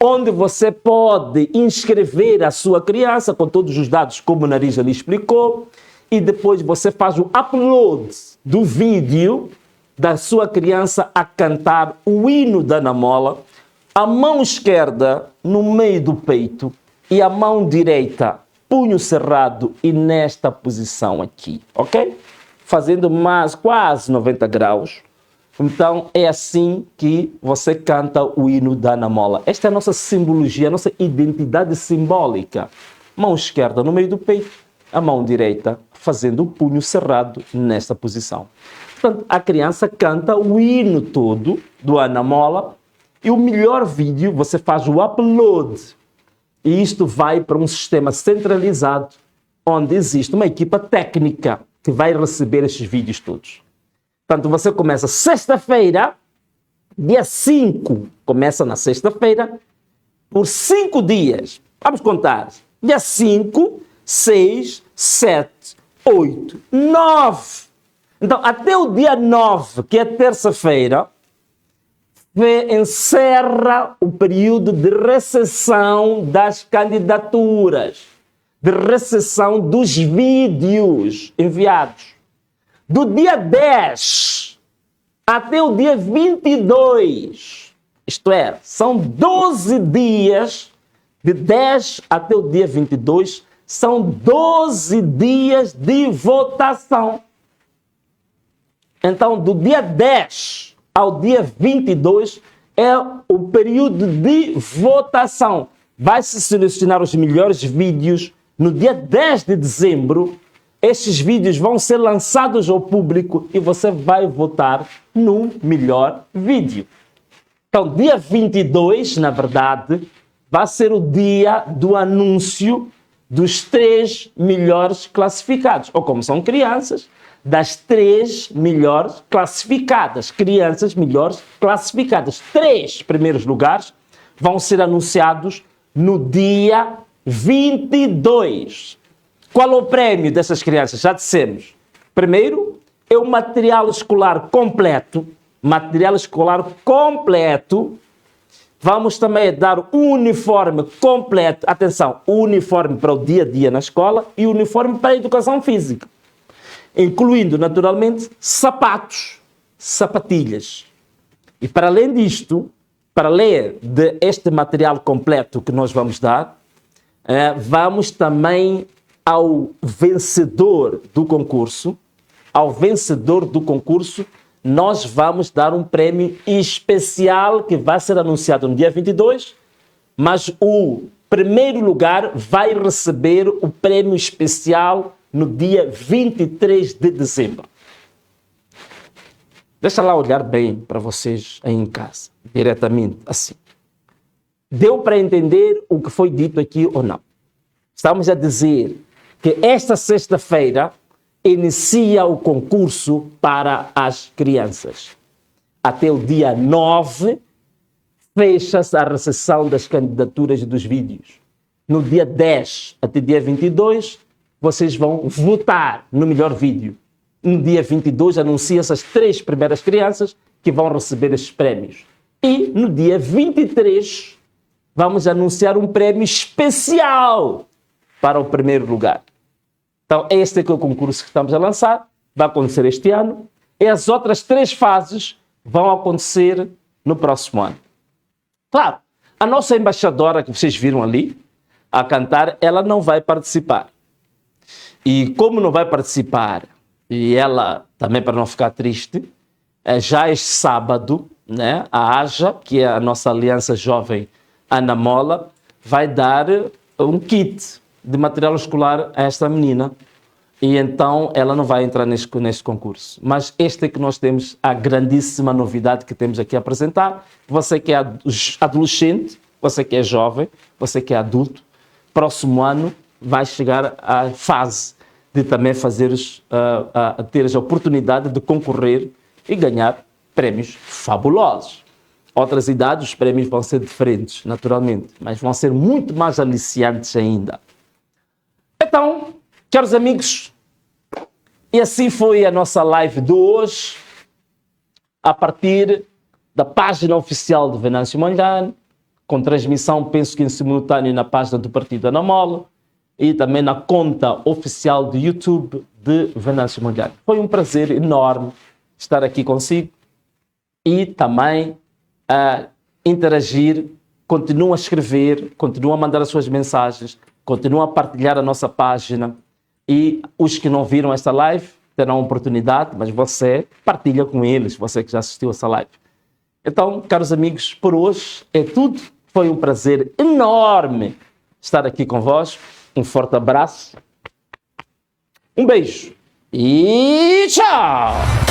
onde você pode inscrever a sua criança com todos os dados, como o Narija lhe explicou, e depois você faz o upload do vídeo da sua criança a cantar o hino da Ana Mola, a mão esquerda no meio do peito e a mão direita, punho cerrado e nesta posição aqui, ok? Fazendo mais quase 90 graus. Então, é assim que você canta o hino da Ana Mola. Esta é a nossa simbologia, a nossa identidade simbólica. Mão esquerda no meio do peito, a mão direita fazendo o punho cerrado nesta posição. Portanto, a criança canta o hino todo do Ana Mola e o melhor vídeo, você faz o upload. E isto vai para um sistema centralizado, onde existe uma equipa técnica que vai receber estes vídeos todos. Portanto, você começa sexta-feira, dia 5, começa na sexta-feira, por 5 dias. Vamos contar. Dia 5, 6, 7, 8, 9. Então, até o dia 9, que é terça-feira, encerra o período de recepção das candidaturas, de recepção dos vídeos enviados. Do dia 10 até o dia 22, isto é, são 12 dias, de 10 até o dia 22, são 12 dias de votação. Então, do dia 10 ao dia 22 é o período de votação. Vai-se selecionar os melhores vídeos. No dia 10 de dezembro, estes vídeos vão ser lançados ao público e você vai votar no melhor vídeo. Então, dia 22, na verdade, vai ser o dia do anúncio dos 3 melhores classificados. Ou como são crianças, das 3 melhores classificadas. Crianças melhores classificadas. 3 primeiros lugares vão ser anunciados no dia 22. Qual é o prêmio dessas crianças? Já dissemos. Primeiro, é o material escolar completo. Material escolar completo. Vamos também dar o uniforme completo. Atenção, o uniforme para o dia a dia na escola e o uniforme para a educação física. Incluindo, naturalmente, sapatos, sapatilhas. E para além disto, para além deste material completo que nós vamos dar, vamos também ao vencedor do concurso, nós vamos dar um prêmio especial que vai ser anunciado no dia 22, mas o primeiro lugar vai receber o prêmio especial no dia 23 de dezembro. Deixa lá olhar bem para vocês aí em casa, diretamente assim. Deu para entender o que foi dito aqui ou não? Estamos a dizer que esta sexta-feira inicia o concurso para as crianças. Até o dia 9, fecha-se a recepção das candidaturas e dos vídeos. No dia 10 até dia 22, vocês vão votar no melhor vídeo. No dia 22, anuncia-se as 3 primeiras crianças que vão receber estes prémios. E no dia 23, vamos anunciar um prêmio especial para o primeiro lugar. Então, este é que é o concurso que estamos a lançar, vai acontecer este ano, e as outras 3 fases vão acontecer no próximo ano. Claro, a nossa embaixadora, que vocês viram ali, a cantar, ela não vai participar. E como não vai participar, e ela, também para não ficar triste, já este sábado, né, a AJA, que é a nossa Aliança Jovem Ana Mola, vai dar um kit de material escolar a esta menina. E então ela não vai entrar neste concurso. Mas este é que nós temos a grandíssima novidade que temos aqui a apresentar. Você que é adolescente, você que é jovem, você que é adulto, próximo ano vai chegar à fase de também ter a oportunidade de concorrer e ganhar prêmios fabulosos. Outras idades, os prêmios vão ser diferentes, naturalmente, mas vão ser muito mais aliciantes ainda. Então, caros amigos, e assim foi a nossa live de hoje, a partir da página oficial de Venâncio Mondlane, com transmissão, penso que em simultâneo na página do Partido Ana Mola e também na conta oficial do YouTube de Venâncio Mondlane. Foi um prazer enorme estar aqui consigo e também a interagir. Continua a escrever, continua a mandar as suas mensagens, continua a partilhar a nossa página. E os que não viram esta live terão a oportunidade, mas você partilha com eles, você que já assistiu essa live. Então, caros amigos, por hoje é tudo. Foi um prazer enorme estar aqui convosco. Um forte abraço, um beijo e tchau!